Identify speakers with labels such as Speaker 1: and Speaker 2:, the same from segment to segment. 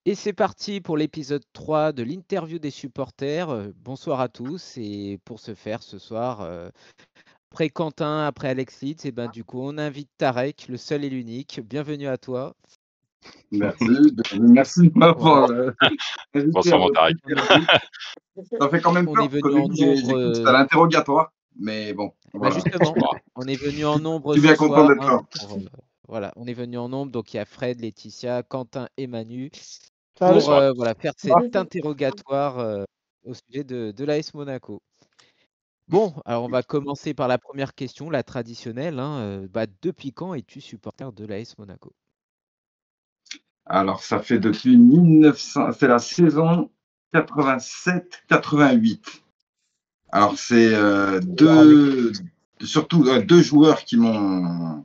Speaker 1: Et c'est parti pour l'épisode 3 de l'interview des supporters. Bonsoir à tous. Et pour ce faire, ce soir, après Quentin, après Alex Leeds, et ben du coup, on invite Tarek, le seul et l'unique. Bienvenue à toi.
Speaker 2: Merci de m'avoir
Speaker 1: Voilà.
Speaker 2: invité à
Speaker 3: Bonsoir, mon
Speaker 2: votre
Speaker 3: Tarek.
Speaker 2: interview. Ça fait quand même
Speaker 1: On est
Speaker 2: peur parce qu'au
Speaker 1: venu en
Speaker 2: début, j'ai cru que c'était à
Speaker 1: nombre.
Speaker 2: l'interrogatoire. Mais bon,
Speaker 1: Bah
Speaker 2: voilà.
Speaker 1: justement,
Speaker 3: Bonsoir.
Speaker 1: on est venu en nombre
Speaker 2: Je suis bien
Speaker 1: ce
Speaker 2: content
Speaker 1: soir.
Speaker 2: d'être là.
Speaker 1: Voilà, on est venu en nombre. Donc il y a Fred, Laetitia, Quentin et Manu
Speaker 4: Salut.
Speaker 1: pour
Speaker 3: Bonsoir.
Speaker 1: voilà, faire cet interrogatoire au sujet de l'AS Monaco. Bon, alors on va commencer par la première question, la traditionnelle. Depuis quand es-tu supporter de l'AS Monaco?
Speaker 2: Alors, ça fait depuis 1900, c'est la saison 87-88. Alors, c'est surtout deux joueurs qui m'ont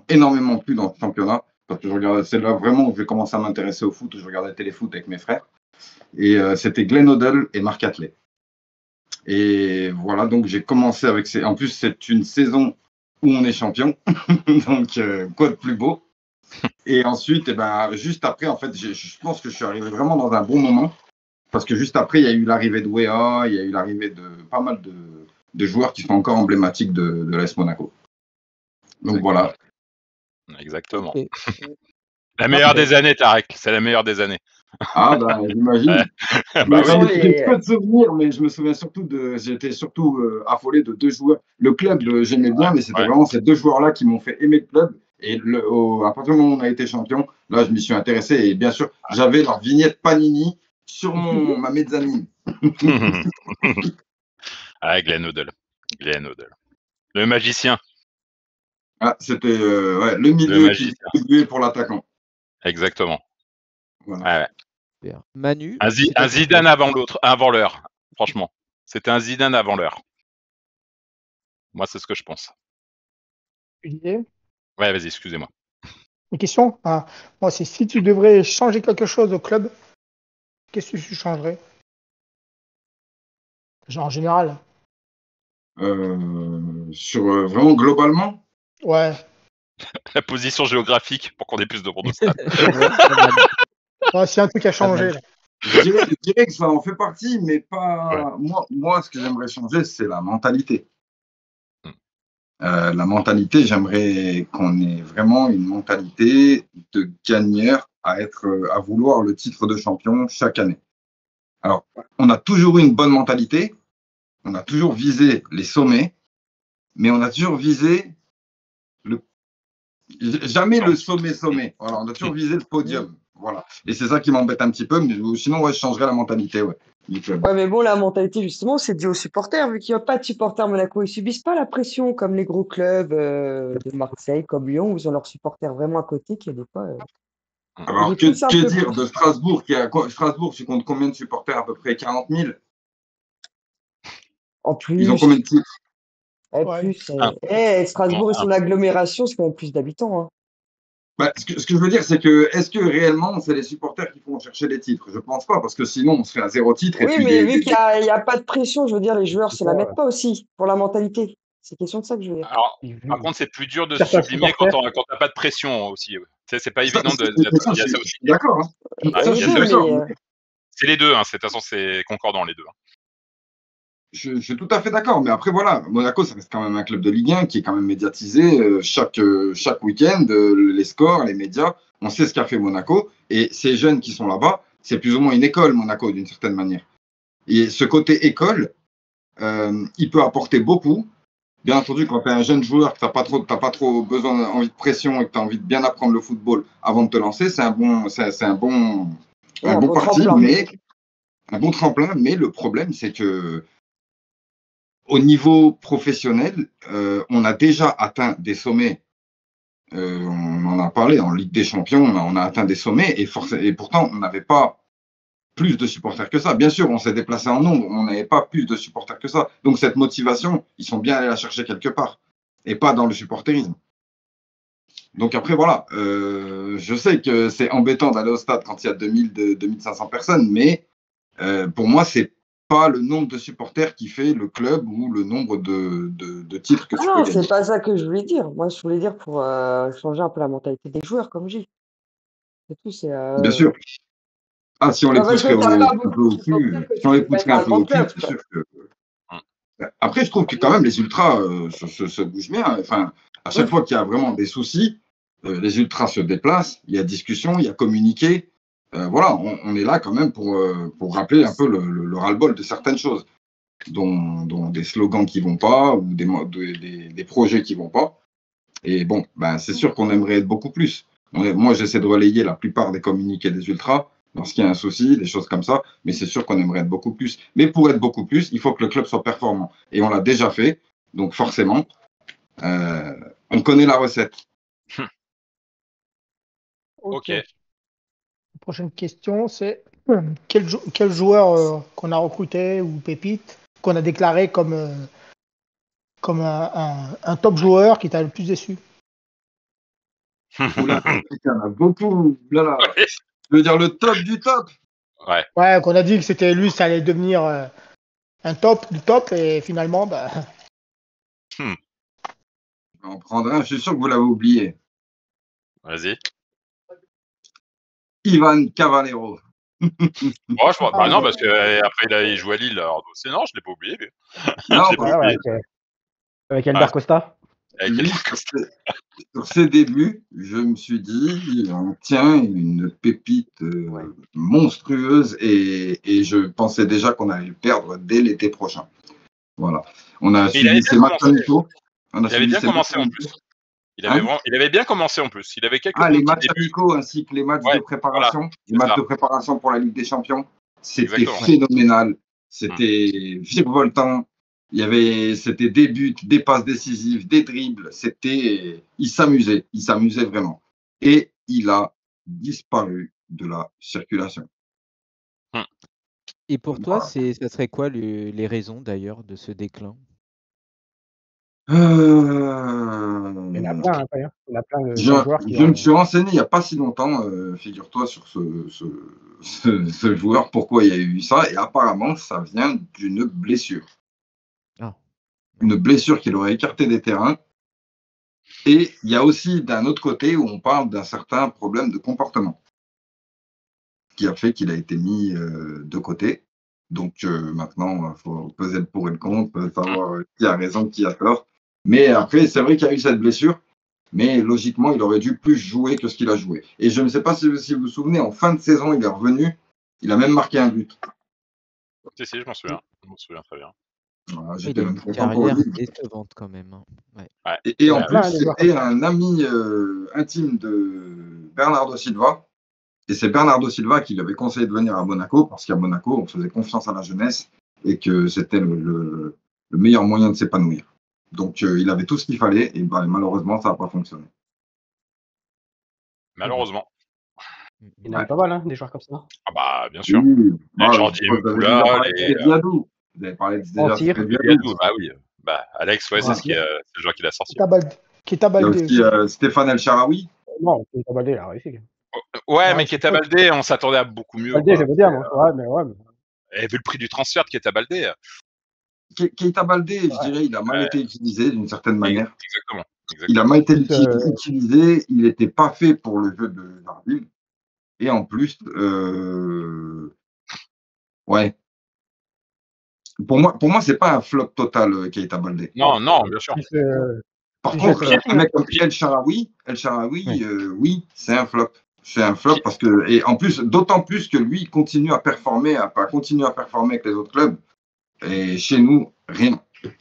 Speaker 2: énormément plu dans le championnat. Parce que je regardais, c'est là vraiment où j'ai commencé à m'intéresser au foot, où je regardais téléfoot avec mes frères. Et c'était Glenn Hoddle et Mark Hatley. Et voilà, donc j'ai commencé avec ces. En plus, c'est une saison où on est champion, donc quoi de plus beau. Et ensuite, juste après, en fait, je pense que je suis arrivé vraiment dans un bon moment, parce que juste après, il y a eu l'arrivée de Weah, il y a eu l'arrivée de pas mal de joueurs qui sont encore emblématiques de l'AS Monaco. Donc voilà.
Speaker 3: Exactement.
Speaker 1: Ok.
Speaker 3: La meilleure
Speaker 1: Parfait.
Speaker 3: des années, Tarek. C'est la meilleure des années.
Speaker 2: Ah, j'imagine.
Speaker 3: Bah oui.
Speaker 2: J'ai peu de souvenirs, mais je me souviens surtout j'étais surtout affolé de deux joueurs. Le club, j'aimais bien, mais c'était vraiment ces deux joueurs-là qui m'ont fait aimer le club. Et à partir du moment où on a été champion, là, je m'y suis intéressé. Et bien sûr, j'avais leur vignette Panini sur ma mezzanine.
Speaker 3: Ah, Glenn Hoddle. Glenn Hoddle. Le magicien.
Speaker 2: Ah, c'était le milieu qui distribuait pour l'attaquant.
Speaker 3: Exactement.
Speaker 2: Voilà.
Speaker 3: Ouais.
Speaker 1: Manu,
Speaker 3: Un Zidane avant l'heure. Franchement, c'était un Zidane avant l'heure. Moi, c'est ce que je pense.
Speaker 4: Ouais,
Speaker 3: vas-y, excusez-moi.
Speaker 4: Une question? Moi, c'est si tu devrais changer quelque chose au club, qu'est-ce que tu changerais? Genre en général.
Speaker 2: Sur vraiment globalement.
Speaker 4: Ouais.
Speaker 3: La position géographique pour qu'on ait plus de monde au stade.
Speaker 4: C'est un truc à changer. Là.
Speaker 2: Je dirais que ça en fait partie, mais pas. Ouais. Moi, ce que j'aimerais changer, c'est la mentalité. La mentalité, j'aimerais qu'on ait vraiment une mentalité de gagneur à vouloir le titre de champion chaque année. Alors, on a toujours eu une bonne mentalité, on a toujours visé les sommets, mais on a toujours visé jamais le sommet. Voilà, on a toujours visé le podium. Voilà. Et c'est ça qui m'embête un petit peu, mais sinon, je changerais la mentalité, du club.
Speaker 5: Ouais, mais bon, la mentalité, justement, c'est dû aux supporters. Vu qu'il n'y a pas de supporters Monaco, ils subissent pas la pression comme les gros clubs de Marseille, comme Lyon, où ils ont leurs supporters vraiment à côté, qui n'est pas.
Speaker 2: Alors, que dire de Strasbourg Strasbourg, tu comptes combien de supporters? À peu près 40 000.
Speaker 5: En plus.
Speaker 2: Ils ont combien de titres?
Speaker 5: Strasbourg et son agglomération, c'est quand même plus d'habitants. Hein.
Speaker 2: Ce que je veux dire, c'est que est-ce que réellement c'est les supporters qui vont chercher les titres? Je pense pas, parce que sinon on se fait à 0 titre.
Speaker 5: Oui, mais vu qu'il n'y a pas de pression, je veux dire, les joueurs se la mettent pas aussi pour la mentalité. C'est question de ça que je veux dire.
Speaker 3: Alors, par contre, c'est plus dur de se sublimer quand t'as pas de pression aussi. C'est pas évident de. Il y a ça aussi.
Speaker 2: D'accord.
Speaker 3: C'est les deux. De toute façon, c'est concordant les deux.
Speaker 2: Je suis tout à fait d'accord, mais après voilà, Monaco, ça reste quand même un club de Ligue 1 qui est quand même médiatisé chaque week-end, les scores, les médias, on sait ce qu'a fait Monaco, et ces jeunes qui sont là-bas, c'est plus ou moins une école, Monaco, d'une certaine manière. Et ce côté école, il peut apporter beaucoup. Bien entendu, quand tu es un jeune joueur, que tu n'as pas trop besoin, envie de pression et que tu as envie de bien apprendre le football avant de te lancer, c'est un bon parti, mais un bon tremplin, mais le problème, c'est que au niveau professionnel, on a déjà atteint des sommets. On en a parlé en Ligue des Champions, on a atteint des sommets et pourtant on n'avait pas plus de supporters que ça. Bien sûr, on s'est déplacé en nombre, on n'avait pas plus de supporters que ça. Donc cette motivation, ils sont bien allés la chercher quelque part et pas dans le supporterisme. Donc après, voilà, je sais que c'est embêtant d'aller au stade quand il y a 2500 personnes, mais pour moi, c'est pas le nombre de supporters qui fait le club ou le nombre de titres que tu peux gagner.
Speaker 5: Non, c'est pas ça que je voulais dire. Moi, je voulais dire pour changer un peu la mentalité des joueurs, comme j'ai. C'est tout,
Speaker 2: Bien sûr. Ah, si on les
Speaker 5: Parce que
Speaker 2: pousserait
Speaker 5: t'as pas
Speaker 2: un peu
Speaker 5: beaucoup
Speaker 2: au
Speaker 5: de supporters
Speaker 2: cul,
Speaker 5: que
Speaker 2: si on
Speaker 5: tu
Speaker 2: les
Speaker 5: peux
Speaker 2: pousserait
Speaker 5: mettre
Speaker 2: un
Speaker 5: dans
Speaker 2: peu
Speaker 5: un
Speaker 2: au
Speaker 5: grand
Speaker 2: cul,
Speaker 5: club,
Speaker 2: c'est
Speaker 5: quoi.
Speaker 2: sûr que. Après, je trouve que quand même les ultras se bougent bien. Enfin, à chaque fois qu'il y a vraiment des soucis, les ultras se déplacent, il y a discussion, il y a communiqué. Voilà, on est là quand même pour rappeler un peu le ras-le-bol de certaines choses, dont des slogans qui vont pas ou des projets qui vont pas. Et bon, ben, c'est sûr qu'on aimerait être beaucoup plus. Moi, j'essaie de relayer la plupart des communiqués des ultras lorsqu'il y a un souci, des choses comme ça, mais c'est sûr qu'on aimerait être beaucoup plus. Mais pour être beaucoup plus, il faut que le club soit performant. Et on l'a déjà fait, donc forcément, on connaît la recette.
Speaker 3: Ok.
Speaker 4: La prochaine question, c'est quel joueur qu'on a recruté ou pépite, qu'on a déclaré comme un top joueur qui t'a le plus déçu?
Speaker 2: Oula, il y en a beaucoup. Là, là.
Speaker 3: Ouais.
Speaker 2: Je veux dire le top du top.
Speaker 3: Ouais.
Speaker 4: Ouais, qu'on a dit que c'était lui, ça allait devenir un top du top, et finalement, bah,
Speaker 2: Je vais en prendre un, je suis sûr que vous l'avez oublié.
Speaker 3: Vas-y.
Speaker 2: Ivan Cavallero.
Speaker 3: Franchement,
Speaker 4: ah,
Speaker 3: bah non,
Speaker 4: ouais,
Speaker 3: parce que après il joué à Lille. Alors, c'est non, je l'ai pas oublié. Lui.
Speaker 2: Non,
Speaker 3: Je l'ai
Speaker 2: parce
Speaker 3: pas
Speaker 6: Ouais,
Speaker 3: oublié.
Speaker 6: avec
Speaker 3: Ouais,
Speaker 6: Albert Costa.
Speaker 3: avec
Speaker 2: lui,
Speaker 3: Elder Costa.
Speaker 2: sur ses débuts, je me suis dit, on tient une pépite monstrueuse et je pensais déjà qu'on allait le perdre dès l'été prochain. Voilà. On a
Speaker 3: Mais il avait
Speaker 2: suivi
Speaker 3: bien
Speaker 2: ses matchs
Speaker 3: commencé.
Speaker 2: amicaux. On a
Speaker 3: Il avait
Speaker 2: suivi
Speaker 3: bien
Speaker 2: ses matchs
Speaker 3: commencé en
Speaker 2: amicaux.
Speaker 3: plus. Il
Speaker 2: Hein
Speaker 3: avait bien commencé en plus. Il avait quelques
Speaker 2: Ah,
Speaker 3: bons
Speaker 2: les
Speaker 3: petits
Speaker 2: matchs
Speaker 3: débuts.
Speaker 2: amicaux ainsi que les matchs de
Speaker 3: Ouais, voilà,
Speaker 2: préparation. Les
Speaker 3: c'est
Speaker 2: matchs
Speaker 3: ça.
Speaker 2: de préparation pour la Ligue des Champions. C'était
Speaker 3: Exactement.
Speaker 2: phénoménal. C'était virevoltant. C'était des buts, des passes décisives, des dribbles. Il s'amusait vraiment. Et il a disparu de la circulation.
Speaker 1: Et pour toi,
Speaker 2: Voilà.
Speaker 1: ça serait quoi les raisons d'ailleurs de ce déclin?
Speaker 6: Il y en a plein, hein, d'ailleurs. Il y en a plein de joueurs qui
Speaker 2: Je me
Speaker 6: ont.
Speaker 2: suis renseigné il n'y a pas si longtemps, figure-toi, sur ce joueur, pourquoi il y a eu ça, et apparemment, ça vient d'une blessure.
Speaker 1: Ah.
Speaker 2: Une blessure qui l'aurait écarté des terrains. Et il y a aussi d'un autre côté où on parle d'un certain problème de comportement qui a fait qu'il a été mis de côté. Donc maintenant, il faut peser le pour et le contre, savoir qui a raison, qui a tort. Mais après, c'est vrai qu'il y a eu cette blessure. Mais logiquement, il aurait dû plus jouer que ce qu'il a joué. Et je ne sais pas si vous vous souvenez, en fin de saison, il est revenu, il a même marqué un but.
Speaker 3: Si, je m'en souviens. Je m'en souviens très bien.
Speaker 2: Voilà,
Speaker 1: Il
Speaker 2: j'étais
Speaker 1: a
Speaker 2: même
Speaker 1: une
Speaker 2: content pour
Speaker 1: carrière
Speaker 2: lui.
Speaker 1: décevante quand même, hein. Ouais.
Speaker 3: Ouais.
Speaker 2: Et en
Speaker 6: Ouais,
Speaker 2: plus,
Speaker 6: des joueurs
Speaker 2: c'était
Speaker 6: comme ça.
Speaker 2: un ami intime de Bernardo Silva. Et c'est Bernardo Silva qui lui avait conseillé de venir à Monaco, parce qu'à Monaco, on faisait confiance à la jeunesse et que c'était le meilleur moyen de s'épanouir. Donc, il avait tout ce qu'il fallait, et ben, malheureusement, ça n'a pas fonctionné.
Speaker 3: Malheureusement.
Speaker 6: Il y en avait pas mal, hein, des joueurs comme ça.
Speaker 3: Ah bah, bien sûr.
Speaker 2: Oui,
Speaker 3: Les
Speaker 2: bah,
Speaker 3: Jordi
Speaker 2: vous avez
Speaker 3: Mpoula,
Speaker 2: déjà parlé de
Speaker 3: les
Speaker 2: Diadou. Vous avez parlé déjà de
Speaker 6: Tir.
Speaker 2: Diadou.
Speaker 3: bah oui. Bah, Alex, ouais, c'est
Speaker 6: Voilà.
Speaker 3: le joueur qui l'a sorti.
Speaker 4: Keita
Speaker 2: Il y a
Speaker 4: Baldé
Speaker 2: aussi
Speaker 4: aussi.
Speaker 2: Stéphane El Shaarawy.
Speaker 6: Non, Keita Baldé, il a réussi.
Speaker 3: Ouais, mais
Speaker 4: Ouais,
Speaker 3: Keita Baldé, on s'attendait à beaucoup mieux.
Speaker 6: Baldé,
Speaker 3: Quoi.
Speaker 6: j'aimais bien, moi. Ouais, mais ouais.
Speaker 3: Et vu le prix du transfert de Keita Baldé,
Speaker 2: Keita Baldé, je
Speaker 6: Ouais.
Speaker 2: dirais, il a mal été utilisé d'une certaine manière.
Speaker 3: exactement.
Speaker 2: Il a mal été
Speaker 6: Plus,
Speaker 2: utilisé, il n'était pas fait pour le jeu de Jardim. Et en plus, ouais. Pour moi, c'est pas un flop total, Keita Baldé.
Speaker 3: Non, bien sûr.
Speaker 6: plus,
Speaker 2: Par
Speaker 6: plus
Speaker 2: contre,
Speaker 6: jeune.
Speaker 2: un mec comme El Shaarawy, oui, c'est un flop. C'est un flop parce que, et en plus, d'autant plus que lui, il continue à performer, avec les autres clubs. Et chez nous, rien.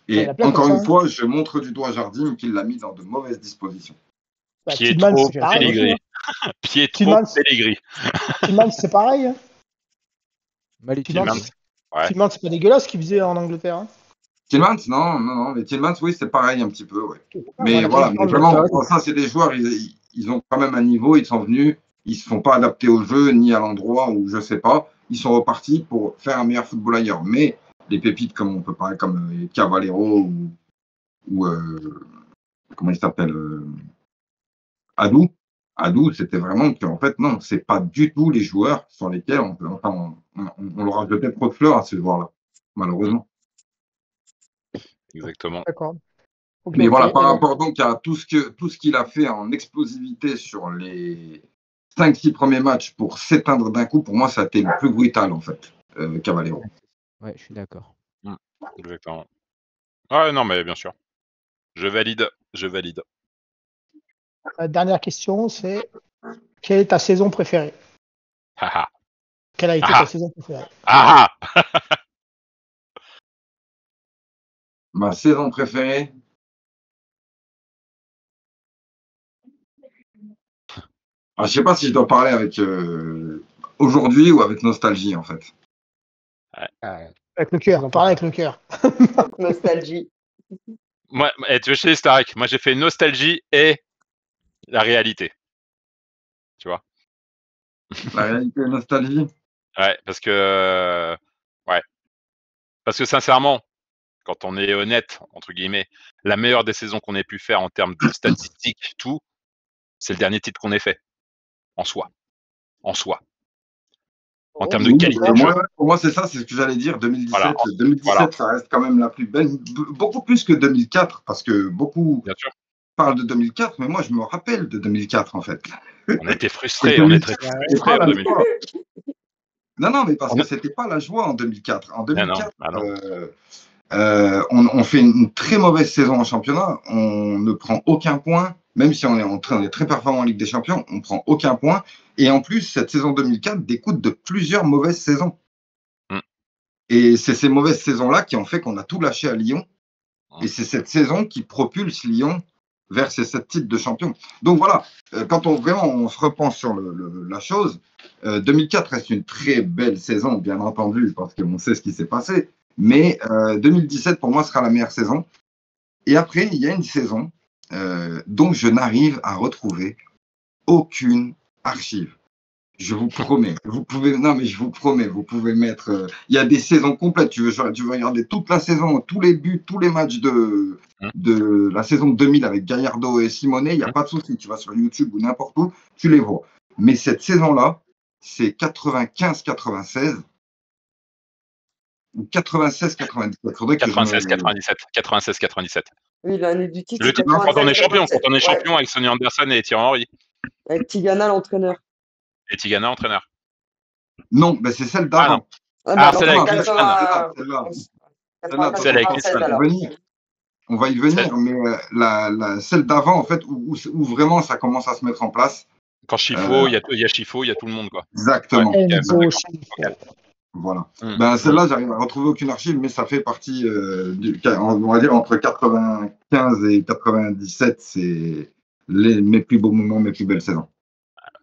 Speaker 4: Il y
Speaker 2: Et
Speaker 4: en a plein
Speaker 2: encore
Speaker 4: comme
Speaker 2: une
Speaker 4: ça.
Speaker 2: fois, je montre du doigt Jardim qui l'a mis dans de mauvaises dispositions.
Speaker 4: Bah,
Speaker 3: Pietro
Speaker 4: Tillmans, c'est pareil aussi.
Speaker 3: Pellegrini.
Speaker 4: Hein.
Speaker 3: Pietro
Speaker 4: Tillmans.
Speaker 3: Pellegrini.
Speaker 4: Tillmans, c'est pareil. Hein.
Speaker 1: Mal
Speaker 4: Tillmans,
Speaker 1: utilisé.
Speaker 3: Ouais.
Speaker 4: Tillmans, c'est pas dégueulasse ce qu'il faisait en Angleterre. Hein.
Speaker 2: Tillmans, non, mais Tillmans, oui, c'est pareil un petit peu, ouais. Mais
Speaker 4: Voilà,
Speaker 2: voilà,
Speaker 4: qui
Speaker 2: mais
Speaker 4: prend le
Speaker 2: vraiment,
Speaker 6: top.
Speaker 2: ça, c'est des joueurs, ils ont quand même un niveau, ils sont venus, ils se font pas adapter au jeu, ni à l'endroit, ou je sais pas, ils sont repartis pour faire un meilleur football ailleurs. Mais les pépites, comme on peut parler, comme Cavallero ou comment il s'appelle, Adou, c'était vraiment qu'en fait, non, c'est pas du tout les joueurs sur lesquels on leur a jeté trop de fleurs à ces joueurs-là, malheureusement.
Speaker 3: Exactement.
Speaker 4: D'accord. Okay,
Speaker 2: Mais
Speaker 4: okay.
Speaker 2: voilà, par rapport donc à tout ce qu'il a fait en explosivité sur les 5-6 premiers matchs pour s'éteindre d'un coup, pour moi, ça a été le plus brutal, en fait, Cavaleiro.
Speaker 1: Ouais, je suis d'accord.
Speaker 3: Exactement. Ouais, non, mais bien sûr. Je valide.
Speaker 4: La dernière question, c'est quelle est ta saison préférée?
Speaker 3: Haha.
Speaker 4: Quelle a été
Speaker 3: Ah.
Speaker 4: ta saison préférée?
Speaker 3: Ah
Speaker 2: Ma saison préférée, je sais pas si je dois parler avec aujourd'hui ou avec nostalgie, en fait.
Speaker 4: Avec le cœur, parle avec le cœur.
Speaker 5: Nostalgie.
Speaker 3: Moi, tu veux chez Starek, moi j'ai fait nostalgie et la réalité. Tu vois?
Speaker 2: La réalité et nostalgie.
Speaker 3: Ouais, parce que sincèrement, quand on est honnête, entre guillemets, la meilleure des saisons qu'on ait pu faire en termes de statistiques, tout, c'est le dernier titre qu'on ait fait. En soi. En termes de
Speaker 2: Oui,
Speaker 3: qualité de jeu.
Speaker 2: pour moi, c'est ça, c'est ce que j'allais dire. 2017,
Speaker 3: Voilà.
Speaker 2: 2017
Speaker 3: Voilà.
Speaker 2: ça reste quand même la plus belle, beaucoup plus que 2004, parce que beaucoup
Speaker 3: Bien sûr.
Speaker 2: parlent de 2004, mais moi, je me rappelle de 2004, en fait.
Speaker 3: On était frustrés, on était très frustrés en 2004.
Speaker 2: Non, mais parce que c'était pas la joie en 2004. En 2004,
Speaker 3: non.
Speaker 2: on fait une très mauvaise saison en championnat, on ne prend aucun point, même si on est très performant en Ligue des Champions, on prend aucun point. Et en plus, cette saison 2004 découle de plusieurs mauvaises saisons. Et c'est ces mauvaises saisons-là qui ont fait qu'on a tout lâché à Lyon. Et c'est cette saison qui propulse Lyon vers ces 7 titres de champion. Donc voilà, quand on se repense sur la chose, 2004 reste une très belle saison, bien entendu, parce qu'on sait ce qui s'est passé. Mais 2017, pour moi, sera la meilleure saison. Et après, il y a une saison dont je n'arrive à retrouver aucune archive. Je vous promets, je vous promets, vous pouvez mettre. Il y a des saisons complètes. Tu veux regarder toute la saison, tous les buts, tous les matchs de la saison 2000 avec Gallardo et Simonet. Il n'y a pas de souci. Tu vas sur YouTube ou n'importe où, tu les vois. Mais cette saison-là, c'est 95-96 ou 96-97.
Speaker 3: 96-97.
Speaker 5: Oui, l'année du titre.
Speaker 3: Quand on est champion, avec Sonny Anderson et Thierry Henry.
Speaker 5: Avec Tigana, l'entraîneur.
Speaker 3: Et Tigana, entraîneur.
Speaker 2: Non, mais c'est celle d'avant.
Speaker 3: Celle avec
Speaker 2: Celle-là.
Speaker 3: Celle avec Klinsmann.
Speaker 2: On va y venir, mais celle d'avant, en fait, où vraiment ça commence à se mettre en place.
Speaker 3: Quand Chifo, il y a Chifo, il y a tout le monde, quoi.
Speaker 2: Exactement.
Speaker 4: Enzo,
Speaker 2: voilà. Celle-là, j'arrive à retrouver aucune archive, mais ça fait partie, on va dire, entre 95 et 97, c'est mes plus beaux moments, mes plus belles saisons.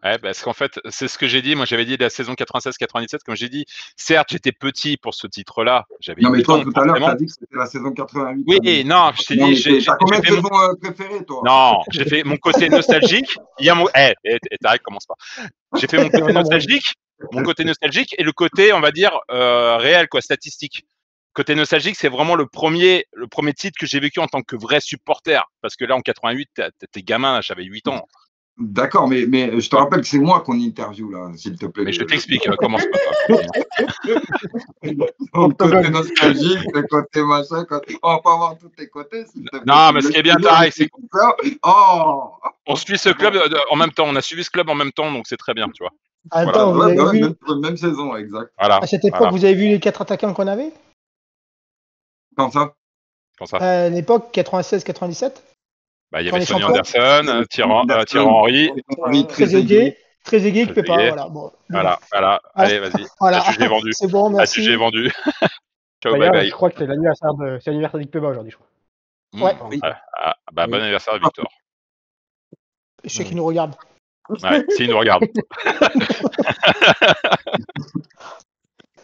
Speaker 3: Ouais, parce qu'en fait, c'est ce que j'ai dit. Moi, j'avais dit la saison 96-97, comme j'ai dit. Certes, j'étais petit pour ce titre-là.
Speaker 2: Non, mais toi, tout à l'heure, tu as dit que c'était la saison 88.
Speaker 3: Oui, non, je t'ai dit.
Speaker 2: T'as combien de saisons préférées, toi?
Speaker 3: Non, j'ai fait mon côté nostalgique. Il y a mon. T'arrêtes, commence pas. J'ai fait mon côté nostalgique. Mon côté nostalgique et le côté, on va dire, réel, quoi, statistique. Côté nostalgique, c'est vraiment le premier titre que j'ai vécu en tant que vrai supporter. Parce que là, en 88, t'es gamin, j'avais 8 ans.
Speaker 2: D'accord, mais je te rappelle que c'est moi qu'on interview, là, s'il te plaît.
Speaker 3: Mais je t'explique, commence pas.
Speaker 2: Le côté nostalgique, le côté machin, on va pas voir tous tes côtés, s'il te plaît.
Speaker 3: Non, mais ce qui est bien, Tarek, c'est
Speaker 2: on
Speaker 3: suit ce club en même temps, on a suivi ce club en même temps, donc c'est très bien, tu vois.
Speaker 4: Attends, vous avez vu...
Speaker 2: même saison, exact.
Speaker 3: Voilà,
Speaker 4: à cette époque, vous avez vu les 4 attaquants qu'on avait?
Speaker 2: Quand ça?
Speaker 4: À l'époque, 96-97?
Speaker 3: Il y avait Sonny Anderson, Thierry Henry,
Speaker 4: Trezeguet qui peut pas. Voilà.
Speaker 3: Allez, vas-y.
Speaker 4: Voilà.
Speaker 3: Tu l'as vendu.
Speaker 4: C'est bon, merci.
Speaker 3: Tu vendu. Ciao,
Speaker 6: D'ailleurs,
Speaker 3: bye.
Speaker 6: Je crois que c'est l'anniversaire de Peba aujourd'hui, je crois.
Speaker 4: Ouais.
Speaker 1: Oui.
Speaker 3: Bon anniversaire, Victor.
Speaker 4: Je sais qu'il nous regarde.
Speaker 3: Ouais, s'il nous regarde.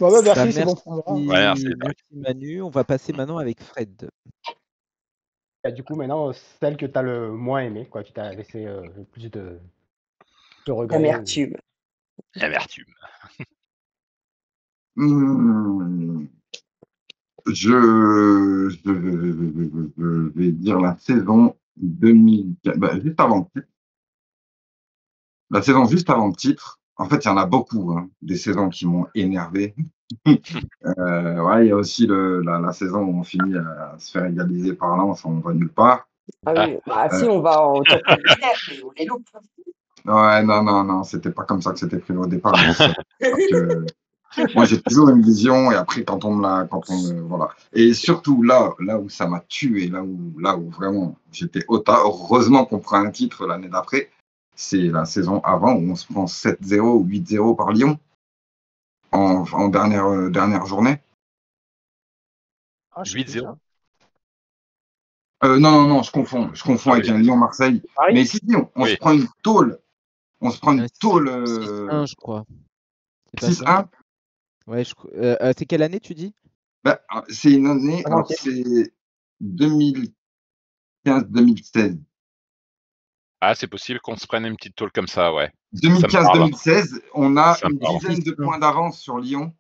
Speaker 4: Merci, c'est bon pour moi.
Speaker 1: Merci Manu. On va passer maintenant avec Fred.
Speaker 6: Et du coup, maintenant, celle que tu as le moins aimée, quoi, qui t'a laissé le plus de regrets.
Speaker 5: L'amertume.
Speaker 2: Je vais dire la saison 2004, juste avant le titre. La saison juste avant le titre. En fait, il y en a beaucoup, des saisons qui m'ont énervé. Il y a aussi la saison où on finit à se faire égaliser par Lens, on va nulle part.
Speaker 5: Ah oui, si on va en top 10, on les loupe.
Speaker 2: Ouais, non, c'était pas comme ça que c'était prévu au départ. Mais que... Moi, j'ai toujours une vision, et après, voilà. Et surtout, là où ça m'a tué, là où vraiment j'étais heureusement qu'on prend un titre l'année d'après, c'est la saison avant où on se prend 7-0 ou 8-0 par Lyon en dernière journée.
Speaker 6: Ah, je sais plus
Speaker 3: 8-0.
Speaker 6: ça.
Speaker 2: Non, je confonds avec un Lyon-Marseille.
Speaker 6: Paris
Speaker 2: Mais si, on se prend une tôle. On se prend une tôle
Speaker 1: 6-1, je crois. C'est pas ça
Speaker 2: 6-1.
Speaker 1: Ouais, c'est quelle année, tu dis?
Speaker 2: Bah, c'est une année,
Speaker 6: Ah,
Speaker 2: alors
Speaker 6: ok.
Speaker 2: c'est 2015-2016.
Speaker 3: Ah, c'est possible qu'on se prenne une petite tôle comme ça, ouais. Ça me parle.
Speaker 2: 2015-2016, on a
Speaker 3: Ça me
Speaker 2: une
Speaker 3: parle.
Speaker 2: dizaine de points d'avance sur Lyon,